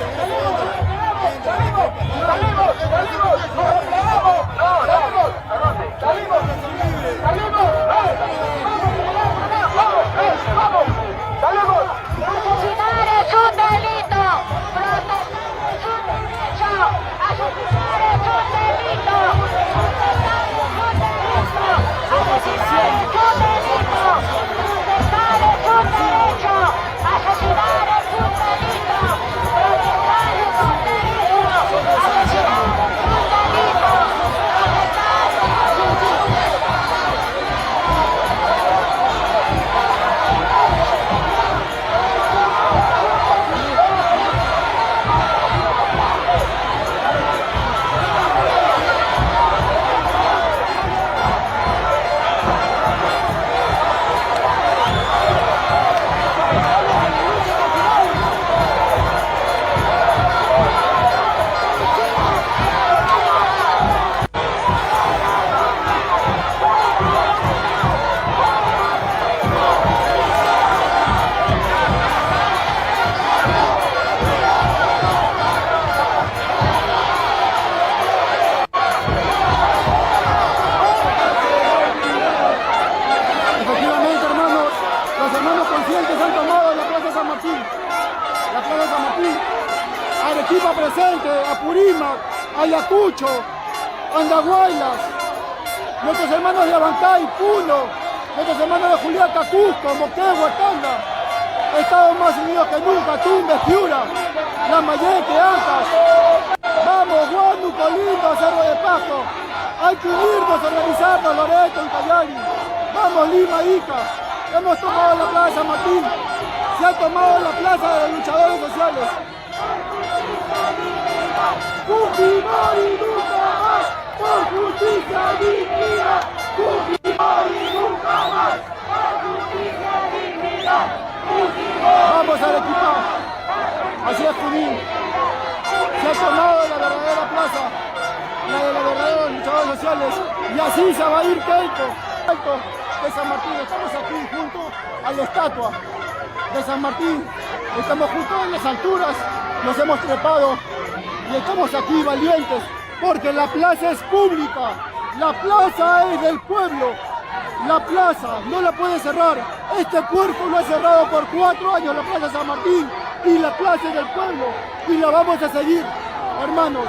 Ayacucho, Andahuaylas, nuestros hermanos de Abancay, Puno, nuestros hermanos de Juliaca, Cusco, Moquegua, Tanga, Estados más unidos que nunca, Tumbes, Piura, Lambayeque, Ancas. Vamos, Huánuco, Lindo, Cerro de Pasto. Hay que unirnos, organizarnos, Loreto, Ucayali. Vamos, Lima, Ica. Hemos tomado la plaza de San Martín. Se ha tomado la plaza de los luchadores sociales. Fujimori nunca más, por justicia dignidad. Fujimori nunca más, por justicia dignidad. Vamos Arequipa, así es Junín. Se ha tomado la verdadera plaza, la de los verdaderos luchadores sociales, y así se va a ir Keiko de San Martín. Estamos aquí junto a la estatua de San Martín, estamos juntos en las alturas, nos hemos trepado y estamos aquí valientes porque la plaza es pública, la plaza es del pueblo, la plaza no la puede cerrar. Este puerco lo ha cerrado por 4 años, la plaza San Martín, y la plaza es del pueblo y la vamos a seguir, hermanos,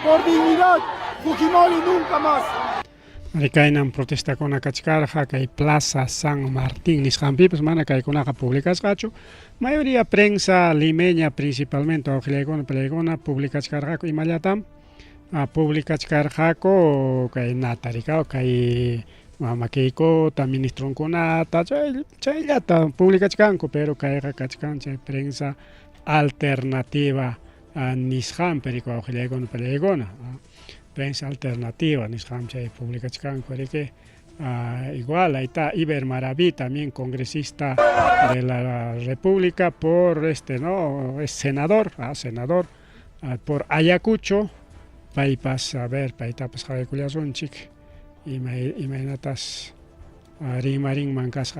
por dignidad. Fujimori nunca más. Marikainan protesta con Kachkarja, que hay Plaza San Martín, Nishampi, pues mana que hay con la públicas gacho. Mayoría prensa limeña principalmente, Ojilegona, Pelegona, públicas carjaco y Mayatam, públicas carjaco, que hay Nataricao, que hay Mamakeiko, también Nistronconata, chayata, públicas canco, pero que hay Kachkancha, prensa alternativa a Nisham, Perico, Ojilegona, Pelegona. Prensa alternativa, Nishamcha y Pública Chicanco, que igual ahí está Iber Maraví, también congresista de la República por ¿no? Es senador, senador por Ayacucho, paipas a ver, paitapas javeculiazón chic, y mainatas rimarín mancas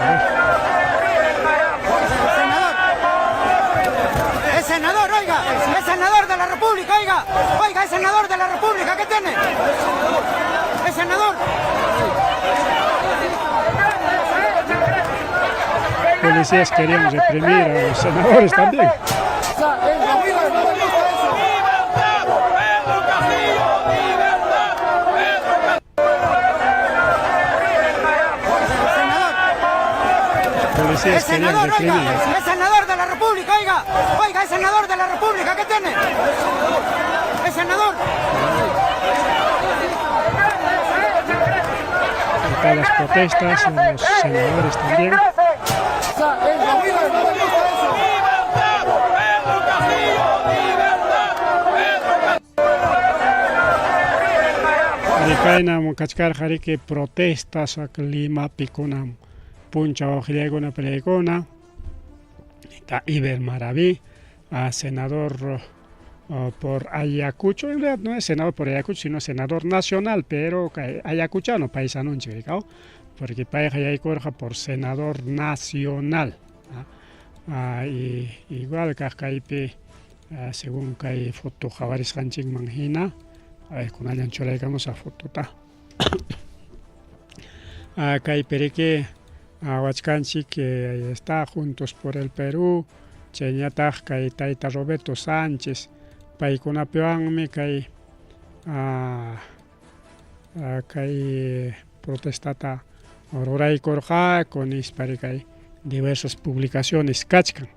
¡Es senador, oiga! ¡Es senador de la República, oiga! ¡Oiga, es senador de la República! ¿Qué tiene? ¡Es senador! Policías querían reprimir a los senadores también. ¡Es senador, oiga! ¡Es senador de la República, oiga! ¡Oiga, es senador de la República! ¿Qué tiene? ¡Es senador! Acá las protestas, los senadores también. Aricaina, Kachkar, Jarike, protestas a Lima, Piconam. Puncha Ojilegona Pelegona, está Iber Maraví, senador por Ayacucho, en realidad no es senador por Ayacucho, sino senador nacional, pero ayacuchano, paisano, porque país Ayacorja por senador nacional. Igual que según que hay foto Javaris Hanching Manjina, con alguien cholegamos a foto. Acá hay perique. Huachcanchi, que está Juntos por el Perú, Cheñataj, que Taita Roberto Sánchez, Paicunapeanme, que hay protestata Aurora y Corja, con hay diversas publicaciones, Cachcan.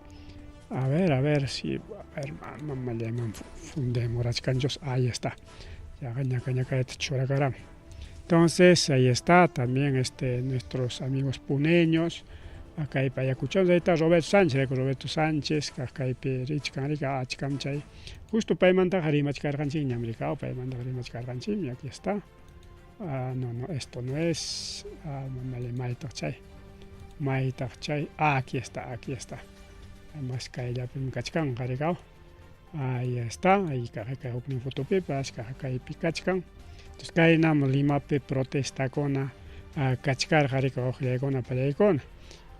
A ver si, hermano, me llaman Fundemos, Rachcanchos, ahí está. Ya caña choragaram. Entonces ahí está también nuestros amigos puneños, acá hay Payacuchón, ahí está Roberto Sánchez, acá hay Rich Canarica, Achcamchay, justo para mandar Harima Chicarganchín, americano, para mandar Harima Chicarganchín, y aquí está. No, esto no es Maitachay, aquí está. Además que hay la Pimcachcan, Haricao, ahí está, ahí hay un fotopepas, acá hay Picachcan. Entonces, Kainam Lima protesta con Kachkar Jarika Ojilegona Peleicona.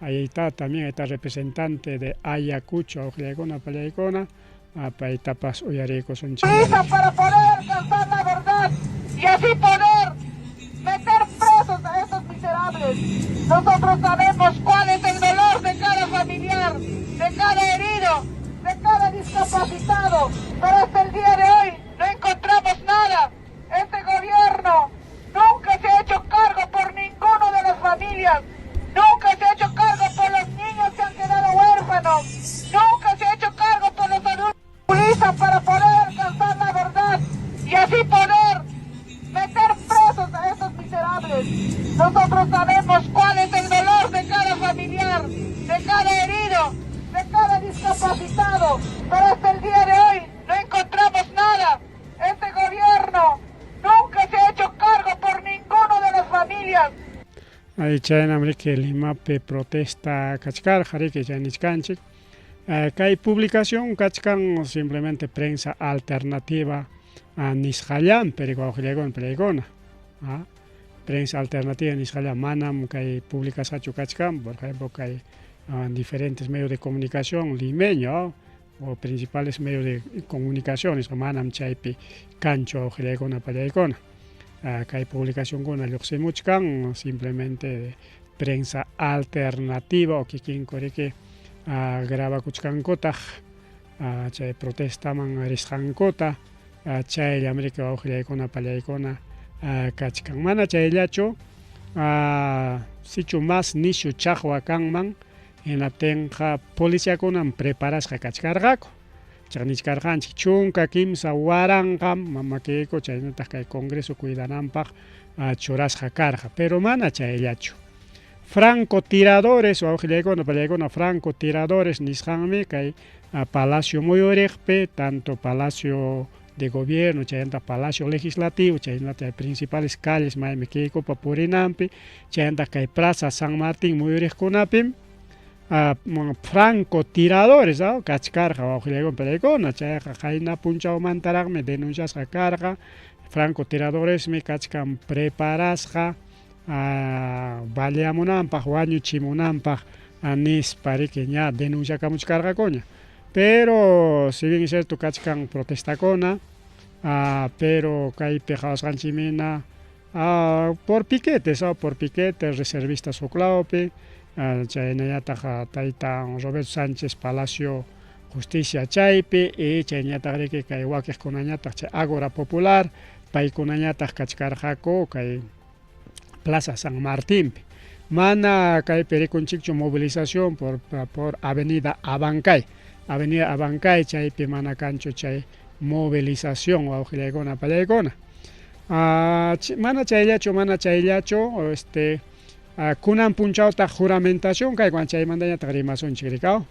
Ahí está también está representante de Ayacucho Ojilegona Peleicona, para etapas Uyarico son para poder cantar la verdad y así poder meter presos a estos miserables. Nosotros sabemos cuál es el dolor de cada familiar, de cada herido, de cada discapacitado, pero hasta el día de hoy no encontramos familias. Nunca se ha hecho cargo por los niños que han quedado huérfanos. Nunca se ha hecho cargo por los adultos que utilizan para poder alcanzar la verdad y así poder meter presos a estos miserables. Nosotros sabemos cuál es el dolor de cada familiar, de cada herido, de cada discapacitado, pero hasta el día de hoy no encontramos nada. Este gobierno nunca se ha hecho cargo por ninguno de las familias. Ahí China América Limape protesta Kachkar, Jarike Chanichkanchik. Hay publicación Kachkan simplemente prensa alternativa a Nishayan, Perigona. Prensa alternativa Nishayan Manam, que hay publicación Kachkan, por ejemplo, que hay diferentes medios de comunicación limeño o principales medios de comunicación, Manam Chaipi, Cancho, Gilegona, Palaycona. Que hay publicación con el Oxemuchkan, simplemente prensa alternativa o que quien quiere que graba Kuchkan Kotaj, chay protesta man Rishan Kota, chay América o Gilegona, Palaycona, Kachkan Mana chay Yacho, sichu más nishu chahua kanman, en la tenja policía con preparas Kachkargako. Chanichkarjanchik chunka kimsa waranqam mamakeko chaynataq kay congreso cuidanampaq churasqa karqa, pero mana chayllachu. Francotiradores o awqillaykunapa francotiradores nisqanmi kay Palacio Muyuriqpi, tanto Palacio de Gobierno, chaynataq Palacio Legislativo, chaynataq principales calles maymi kaykupa purinanpi, chaynataq kay Plaza San Martín Muyuriqkunapim francotiradores, Kachkarqa wawqillaywan palaykuna, chayqa qayna punchaw mantaraqmi denunciasqa karqa, francotiradores mi kachkan preparasqa baleamunanpaq, wañuchimunanpaq nispa riki ña denunciakamuchkarqakuña. Pero si bien es cierto kachkan protestakuna, pero kaypi qhawasqanchikmina por piquetes reservistas uklawpi, chaynallataq tayta Roberto Sánchez Palacio Justicia chaypi y chaynallataq riki kay wakiqkunañataq chay Ágora Popular paykunañataq kachkarqaku kay Plaza San Martínpi. Mana kaypi rikunchikchu movilización por Avenida Abancay. Avenida Abancay chaypi mana kanchu chay movilización wawqillaykuna pallaykuna. Mana chayllachu kunan punchawta juramentación kaykuan chaymantañataq rimasunchik rikaw.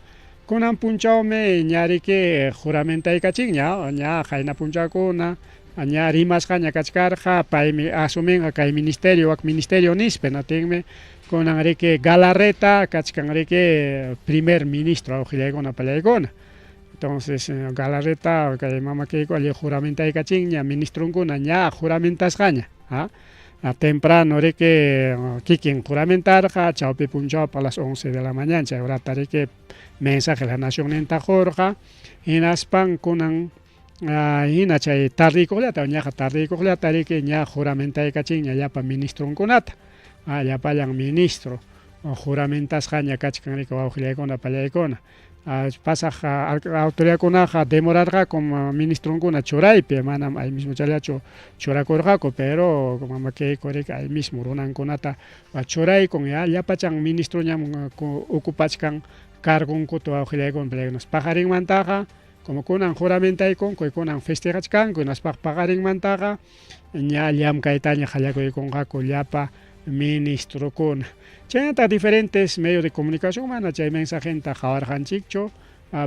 Kunan punchawmi ñariki juramentaykachiña, ña qayna punchawkuna, ña rimasqa ña kachkarqa paymi asuminqa kay ministerio nispe natinmi kunan riki Galarreta kachkan riki primer ministro awqillaykuna pallaykuna. Entonces Galarreta kay mamakayku alli juramentaykachiña ministrunkuna ña juramentasqaña. Temprano riki kikin juramentarqa chawpi punchawpa a las 11 de la mañana chay horata riki mensaje la nación nintajorqa hinaspan kunan hina chay tardikuqllata ñaqa tardikuqllata riki ña juramentaykachiña llapa ministrunkunata llapallan ministro juramentasqaña kachkan riki wawqillaykuna pallaykuna. Pasaq autoridadkunaqa demorarqa como ministrunkuna churaypi manam ay mismo chayllachu churakurqaku, pero mamakayku riki ay mismo runankunata churaykun llapachan ministro ñam ocupachkan cargunkuta wawqillaykuna pallaykuna paqarinmantaqa como kunan juramentayku kunan festejachkanku naspaq paqarinmantaqa ña llamkaytaña qallakuykunqaku llapa ministrokuna. Chaynata diferentes medios de comunicación mana chay mensajenta qawarqanchikchu,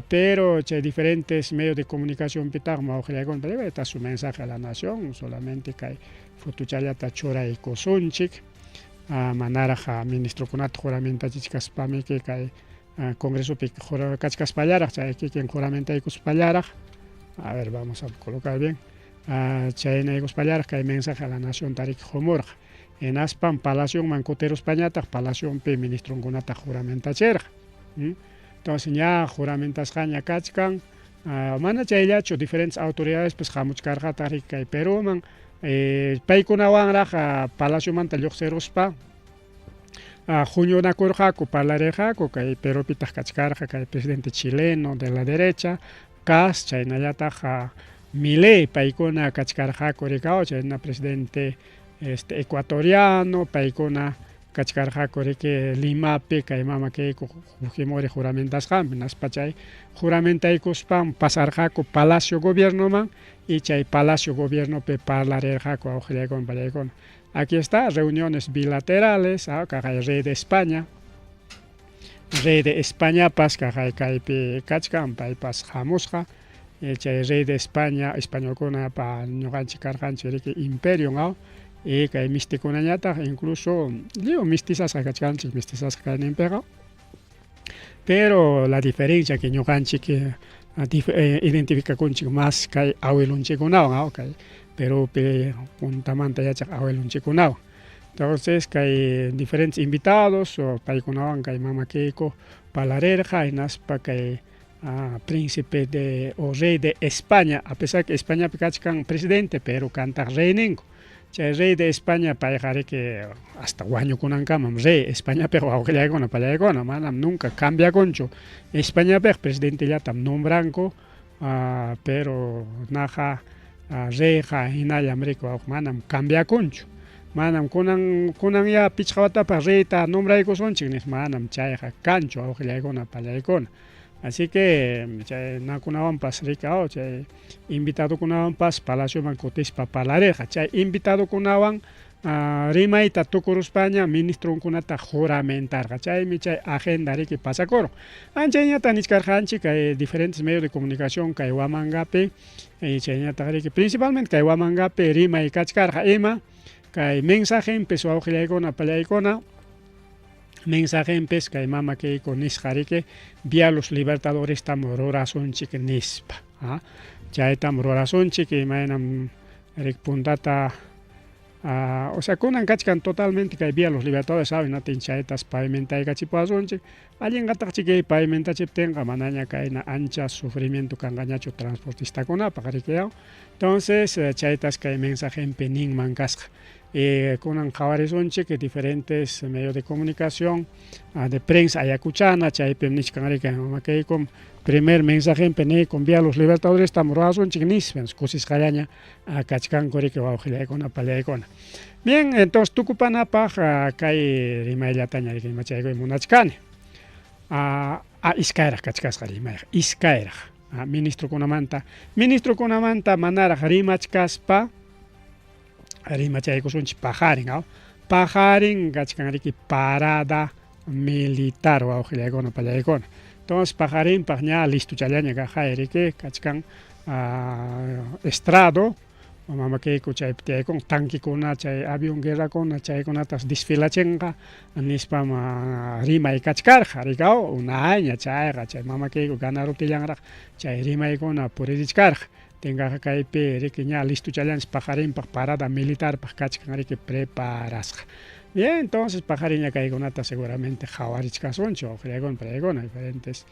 pero chay diferentes medios de comunicación pitaq mawqillaykuna eta su mensaje a la nación, solamente kay futuchallata churaykusunchik, manaraq ministrokunata juramentachishkaspami kay congresopi kachkaspallaraq chay kikin juramentaykuspallaraq. A ver, vamos a colocar bien. Chaynaykuspallaraq kay mensaje a la nación tarik qumurqa. En aspan Palacio Mancoteros Pañataq Palaciopi ministrunkunata juramentachirqa. Entonces ña juramentasqaña kachkan, mana chayllachu diferentes autoridades pues hamuchkarqataq riki kay Peruman, paykunawanraq Palaciomanta lluqsiruspa huñunakurqaku parlarirqaku kay Perupitaq kachkarqa kay presidente chileno de la derecha Kast, chaynallataq Milei paykuna kachkarqaku rikaw chayna presidente ecuatoriano paykuna kachkarqaku riki Limapi kay mama Keiko Fujimori juramentasqanpi naspa chay juramentaykospan pasarqaku Palacio Gobiernoman y chay Palacio Gobiernopi parlarirqaku awqillaykuna pallaykuna. Aquí está, reuniones bilaterales, kaqay Rey de España. Rey de España pas kaqay kaypi kachkan paypas hamusqa. Chay Rey de España, españolkuna pa ñuqanchik karqanchik riki imperio ngaw. Y kay mistikunañataq incluso digo mestizasqa kachkanchik, mestizasqa kayninpiqa. Pero la diferencia que ñuqanchik identificakunchik más kay awilunchikunawan, kay Perupi puntamanta yachaq awilunchikunawan. Entonces kay diferentes invitados o paykunawan kay mama Keiko parlarirqa hinaspa kay príncipe de o rey de España, a pesar que España kachkan presidente pero kantaq rey ninku. Chay rey de España payqa que hasta wañukunankamam rey España pero awqillaykuna pallaykuna manam nunca cambiakunchu. España presidente llatam nombranku, pero naqa reyqa hinallam riku manam cambiakunchu. Manam kunan ya pichqawatapas reyta nombraykusunchik nis manam chayqa kanchu awqillaykuna pallaykuna. Así que chay nakunawanpas rikao chay invitadokunawanpas palacioman kutispa parlarirqa. Chay invitadokunawan rimayta tukuruspaña ministronkunata juramentarqa. Chaymi chay agenda riki pasakurun. Anchayñata niskarqanchik kay diferentes medios de comunicación kay Huamangapi, chayñataq riki principalmente kay Huamangapi rimay kachkarqa ima kay mensajenpis awqillaykuna pallaykuna. Mensajenpis kay mama Keiko nisqa riki vía los libertadores tam rurasunchik nispa. Chaytam rurasunchik imaynam rik puntata o sea kunan kachkan totalmente kay vía los libertadores natin chaytas pavimentaykachipuasunchik. Allinqataqchik kay pavimentachiptinqa manaña kayna ancha sufrimiento kanqañachu transportistakunapaq rikiyaw. Entonces chaytas kay mensajenpi ninman kasqa. Kunan qhawarisunchik diferentes medios de comunicación de prensa ayacuchana chaypi nishkanrika mama Keiko primer mensaje con vía los libertadores tam rurasunchik nispens kusisqallaña kachkanku riki wawqillaykuna pallaykuna. Bien, entonces tukupanapaq kay rimayllataña riki machaykuy munachkani. Iskayraq kachkasqa rimayqa, iskayraq ministrokunamanta manaraq rimachkaspa rimachaykusunchik pajarin, pajarin kachkan riki parada militar wawqillaykuna pallaykuna. Entonces pajarinpaq ña listuchallaña kaqay riki kachkan estrado mama Keiko chaypi tiyaykun tankikuna chay avión guerrakuna chaykunatas desfilachinqa nispam rimay kachkarqa rikaw una aña chayqa chay mama Keiko ganarutillanraq chay rimaykuna puririchkarqa. Tenga kaypi riki ña listuchallañas pajarinpaq parada militarpaq kachkan riki preparasqa. Bien, entonces pajariña kaykunata seguramente qhawarichkasunchu awqillaykuna pallaykuna diferentes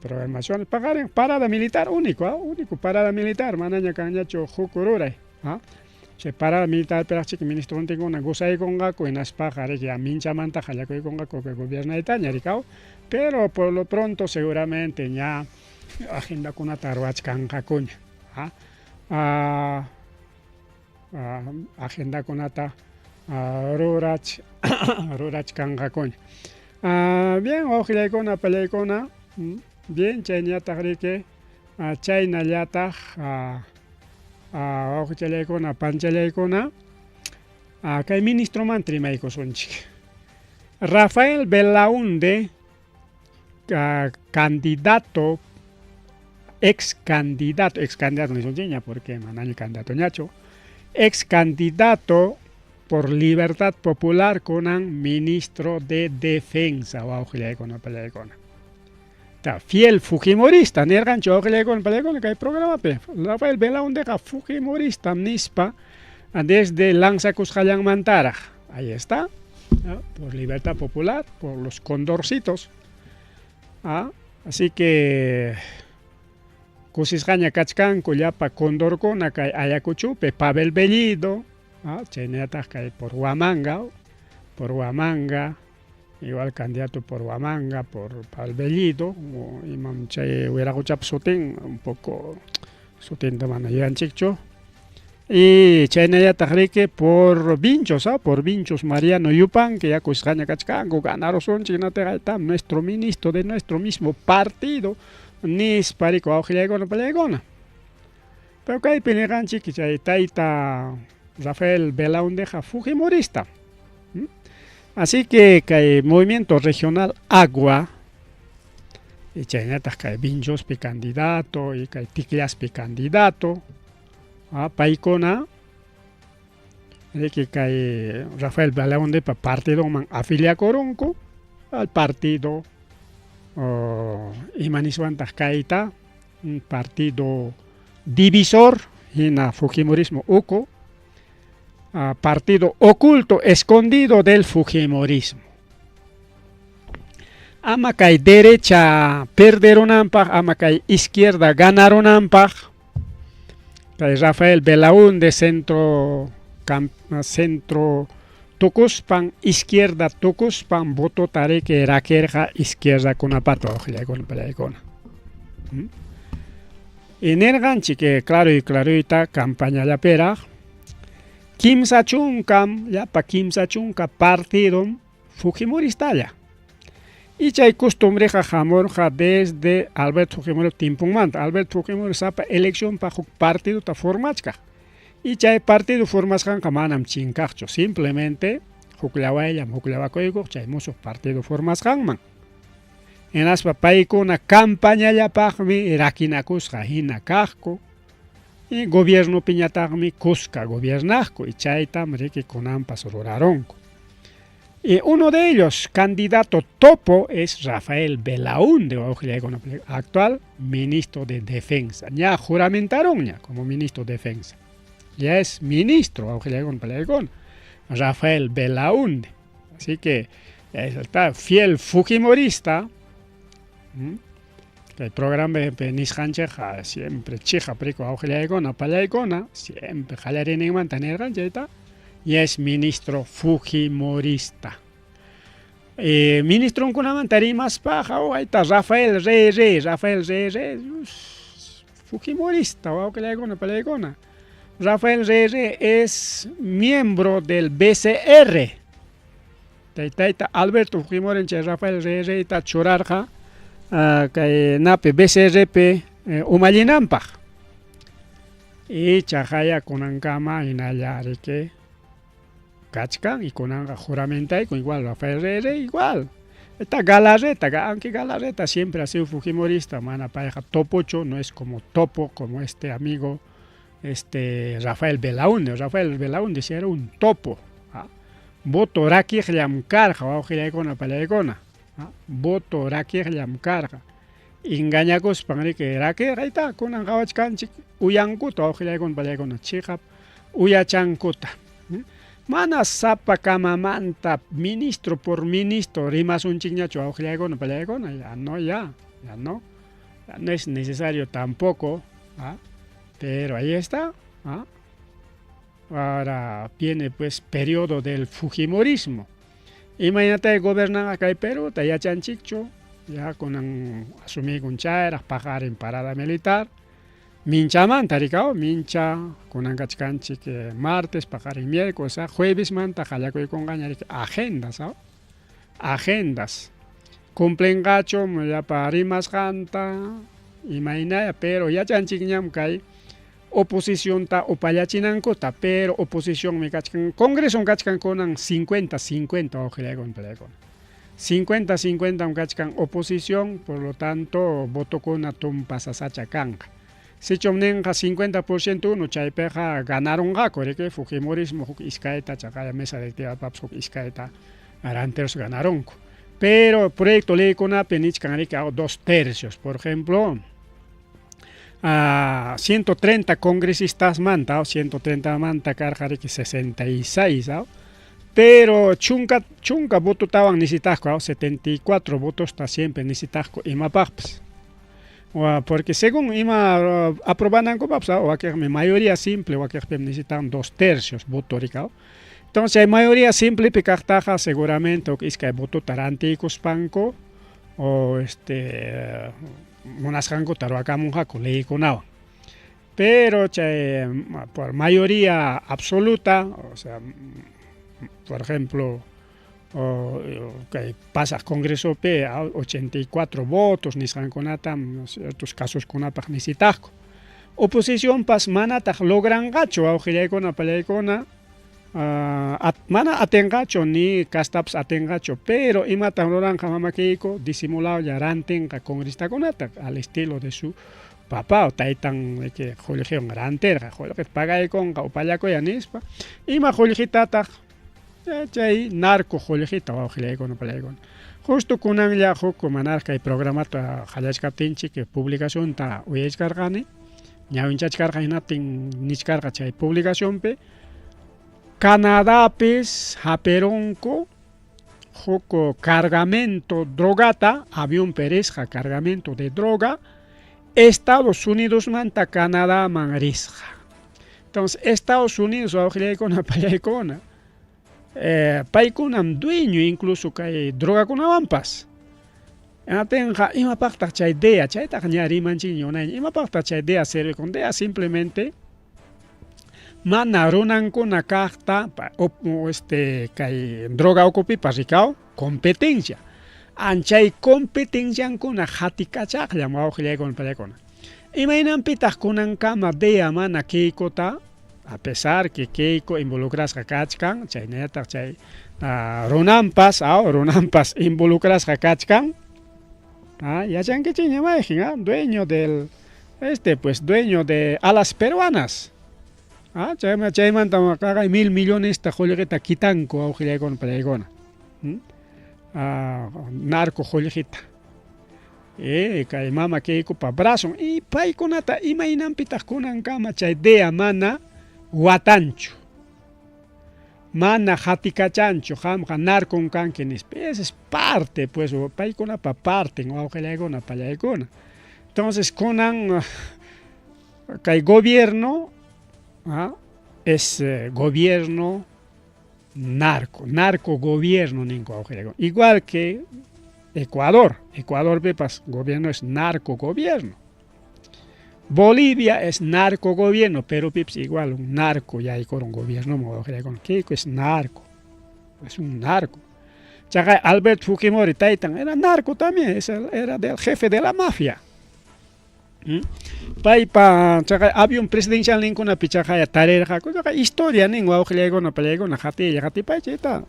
programaciones. Pajarin parada militar único, único parada militar manaña kanñachu hukururay. Chay parada militar piraqchik ministrontikuna gozaykunqaku hinaspaqa riki minchamanta qallakuykunqaku gobernaytaña rikaw, pero por lo pronto seguramente ña agendakunata ruwachkanqakuña. Agendakunata rurachkanqakuña. Bien, awqillaykuna pallaykuna, bien chayñataq riki chaynallataq wawqichallaykuna panchallaykuna kay ministromanta rimaykusunchik. Rafael Belaunde candidato ex candidato no es porque manaño candidato ñacho, ex candidato por Libertad Popular kunan ministro de Defensa wawqillaykuna pallaykuna. Fiel fujimorista nirqanchu wawqillaykuna pallaykuna kay programapi. Rafael Belaundeqa fujimorista nispa desde lanzakusqallanmantaraq. Ahí está, por Libertad Popular, por los condorcitos. Así que kusisqaña kachkanku llapa condorkuna kay Ayacuchupi Pavel Bellido, chaynataq kay por Huamanga, igual candidato por Huamanga, por Pavel Bellido, imam chay wiraquchap sutin un poco sutinta mana yuyanchikchu, Y chaynayataq riki por vinchos, por vinchos Mariano Yupan, que ya kusqaña kachkanku ganarosunchik hinataqa nuestro ministro de nuestro mismo partido, nispariku awqillaykuna pallaykuna. Pero kaypi niqanchik chay tayta Rafael Belaundeqa Fujimorista. Así que kay movimiento regional Agua, y chaynataq kay vinchospi candidato y kay tikillaspi candidato, paykuna riki kay Rafael Belaundepa partido man afiliakurunku al partido imaniswantaq kayta un partido divisor hina Fujimorismo uku, partido oculto, escondido del Fujimorismo. Ama kay derecha perderunanpaq, ama kay izquierda ganarunanpaq, kay Rafael Belaunde centro Tucuspan, izquierda Tucuspan, voto tariki rakerqa izquierda kunapato awqillaykuna pallaykuna. Y nerqanchik claro y clarita campañallaperaq kimsa chunka partido Fujimoristalla. Y chay costumbreqa hamurqa desde Alberto Fujimori timpunmanta. Alberto Fujimori sapa elección pa huk partido ta formachqa. Y chay partido formasqanqa manam chinkaqchu, simplemente hukllawayllam huklawakuykuq chay musuq partido formasqanman. Hinaspa paykuna campañallapaqmi rakinakusqa hina kaqku, y gobierno piñataqmi kuska gobiernaqku, y chaytam rikikunanpas rurarunku. Y uno de ellos, candidato topo, es Rafael Belaunde, actual ministro de Defensa. Ya juramentaron ya como ministro de Defensa. Ya es ministro, Rafael Belaunde. Así que está fiel fujimorista. El programa de Nishancheja siempre chija prico auxiliaicona pallaicona, siempre jalarin mantener gancheta, y es ministro fujimorista. Ministro con más paja, o ahí está Rafael Reyes, fujimorista, auxiliaicona pallaicona. Rafael Reyes es miembro del BCR. Taita Alberto Fujimori, Rafael Reyes, está chorarja. Kay nape BCRP umallinanpaq y chajaya kunankama hinalla riki kachkan y kunanqa juramentayku igual Rafael Reyes igual está Galarreta, aunque Galarreta siempre ha sido fujimorista, mana pareja topocho, no es como topo como este amigo Rafael Belaunde si era un topo, voto raki llamkarja wawqillaykuna pallaykuna. Voto raquel llamcarga. Engañacos pangri que raquel raita con angawachkanchik uyankuta ojilaykun pallaykuna chikap uyachankuta. Mana sapa kamamanta ministro por ministro rimasunchikñachu ojilaykuna pallaykuna ya no es necesario tampoco, pero ahí está. Ahora viene pues periodo del fujimorismo. Imagínate gobernar acá en Perú, ya chanchicho, ya con asumir con chairas, pagar en parada militar. Mincha manta, ricao, mincha, con angachcanchi que martes, pagar en miércoles, jueves manta, jayaco y con gañar, agendas, ¿sabes? Agendas. Cumplen gacho, ya para rimas canta, imagina, pero ya chanchiñam cae. Oposición ta opayachinanko ta, pero oposición me cachcan congreso cachcan con 50-50 ojilaykun pallaykuna 50-50 un cachcan oposición, por lo tanto voto con tumpasasacha kanqa si chomnenqa 50% uno chaypeqa ganaron gako riki fujimorismo huk iskayta chaqaya mesa directiva paps huk iskayta aranteros ganaronku, pero proyecto leykunapi nichkan riki 2/3, por ejemplo 130 congresistas manta, 130 manta carjariki 66, pero chunka voto tawan necesitasco, 74 votos está siempre necesitasco imapaqpas, porque según ima aprobanan copaps, o aquí mayoría simple, o aquí necesitan 2/3 voto ricao. Entonces hay mayoría simple picartaja seguramente o es que voto taranticos panco o munasqanku taruakamunqa leykunawan. pero chay, por mayoría absoluta, o sea, por ejemplo, que pasa Congreso P a 84 votos, ni san conatam, ciertos casos conapag ni sitajko. Oposición pas manatag logran gacho, augileicona paleicona, mana atengacho ni castaps atengacho, pero imatan logran jamamakeiko disimulado yaranten congrista conata al estilo de su papá o taitan que colegio grande, que paga con payaco yanispa, ima colegitata chay narco colegita o con paleicona. Justo kunan ya joko manar kay programa ta halachkaptinchi que publicación ta uyeskargani, ñawinchachkarganatin nichkarga chay publicación pe Canadá pes japeronco joko cargamento drogata, avión peresja cargamento de droga, Estados Unidos manta Canadá manrisja. Entonces Estados Unidos con payaicona, paikunam dueño incluso que droga con avampas. Atenja ima pakta chay idea, chay tak ñari manchiño na ima pakta chay idea serve con idea simplemente mana runan kuna carta kay droga ocupi paricao competencia. Anchay competencia kuna hatikachak llamado con pelecona. Imainan pitas kunan kama dea mana keikota, a pesar que keiko involucras hakachkan, chay netak chay runampas involucras hakachkan. Ya saben que tiene imagen, dueño del pues dueño de alas peruanas. Chay manta caga 1.000 millones ta joligeta quitanco aujile con pelegona. Narco joligeta. Kay mama keiko pa brazo y pay konata imainan pitas kunan kama chay dea mana guatancho. Mana hatikachancho, hamja narcon canquenes, es parte, pues, o paicona pa parte, o augelegona payaicona. Entonces, conan, que el gobierno es gobierno narco gobierno, igual que Ecuador, pepas, gobierno es narco gobierno. Bolivia es narco gobierno, pero pips igual un narco ya hay con un gobierno con Keiko es narco, es un narco. Chaga Albert Fujimori Taitan era narco también, era del jefe de la mafia. Paipa chaga avión presidencial ninguna pichaja tareja, historia ninguna con pelego na jati paicheta.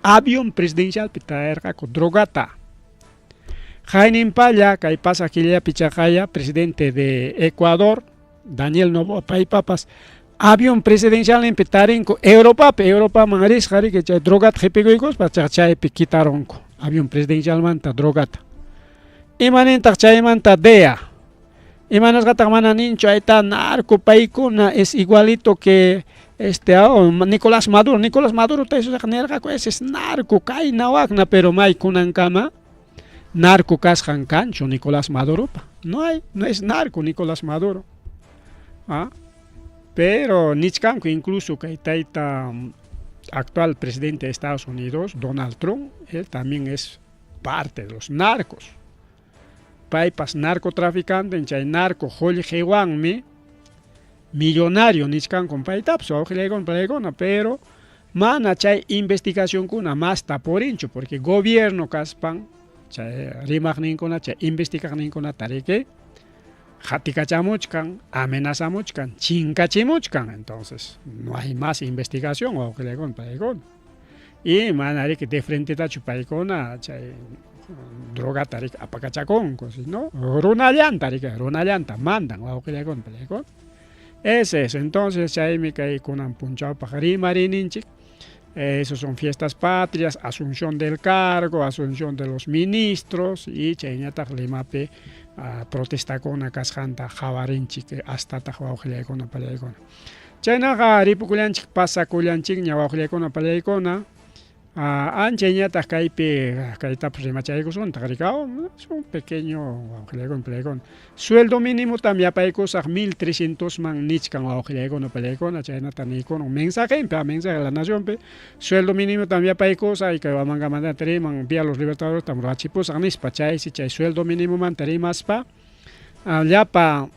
Avión presidencial pitaerja con drogata. Jainin Paya, que pasa aquí ya Pichajaya, presidente de Ecuador, Daniel Noboa, papas, avión presidencial en Petarenco, Europa mangaris, jari que drogat jepegoicos, para chay piquitaronco, avión presidencial manta drogata. Imanenta chay manta dea. Imanas gatamana nincho, ahí está narco paicuna, es igualito que Nicolás Maduro. Nicolás Maduro, es narco, kai nawakna, pero mai kunan kama. Narco casjan cancho Nicolás Maduro. No es narco Nicolás Maduro. Pero Nichkanko incluso que está actual presidente de Estados Unidos, Donald Trump, él también es parte de los narcos. Paipas narcotraficante, en chay narco joli jewanme, millonario Nichkanko paitapso, pero mana chay investigación kuna más por hincho, porque gobierno caspan rimagnin con investigar con tarike hatikachamuchkan amenazamuchkan chinkachimuchkan, entonces no hay más investigación o que le con paigón y manari que de frente ta chupaicona droga tarik apakachakon no runallanta mandan o que le con paigón es eso. Entonces chay me cae con un punchao pajari marininchik. Esos son fiestas patrias, asunción del cargo, asunción de los ministros y chaynata limape protesta con una casjanta javarinchi que hasta tajuaujile con una paleicona. Chaynaga ripukulanchik pasa kulanchik ñawaujile con una paleicona. Ancheñata kaipe kaitap rimachayko son tagricao, es un pequeño plegón. Sueldo mínimo también paicosag 1.300 man nichkan no pelecona, chaynata nikon mensaje a la nación pe. Sueldo mínimo también paicosa y que va manga manda man vía los libertadores tamrachipos anis pachay si chay sueldo mínimo man terimas pa ya pa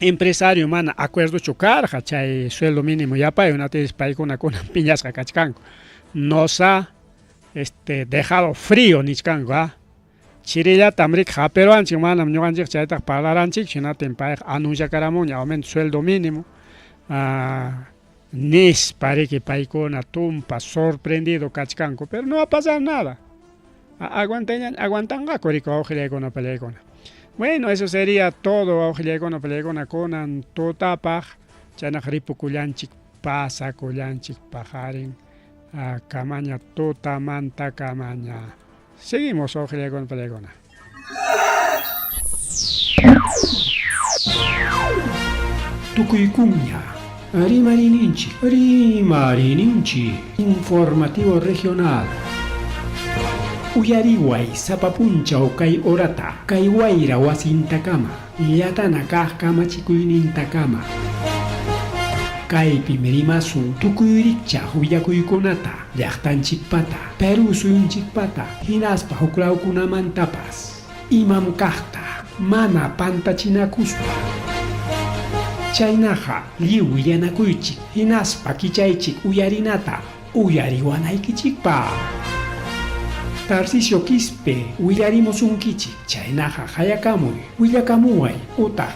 empresario mana acuerdo chocarja chay sueldo mínimo yapay unatis paykuna kunan piñasqa kachkanku nosa dejado frío nichkanku chirillata amrika haperuanchik manam ñuqanchik chayta parlaranchik chinatin payqa anunciakaramunña aumento sueldo mínimo nis pariki paykuna tumpa sorprendido kachkanku pero no va a pasar nada aguantanqaku rico awqillaykuna peleaykuna. Bueno, eso sería todo awqillaykuna peleaykuna kunan tutapaq chaynaq ripukullanchik pasakullanchik pajarin kamaña tutamanta kamaña seguimos awqillaykuna peleaykuna. Tukuykuña Rimarininchi informativo regional Uyariway sapapunchaw kay orata kay wayra wasintakama llatana kaq kamachikuynintakama kaypi mirimasun tukuyrikcha willakuykunata llaqtanchikpata Peru suyunchikpata hinaspa huklawkunamantapas imam kaqta mana pantachinakuspa chaynaqa lliw willanakuychik hinaspa kichaychik uyarinata uyariwanaykichikpa Tarcisio Quispe willarimusunkichik chaynaqa hayakamuy willakamuway utaq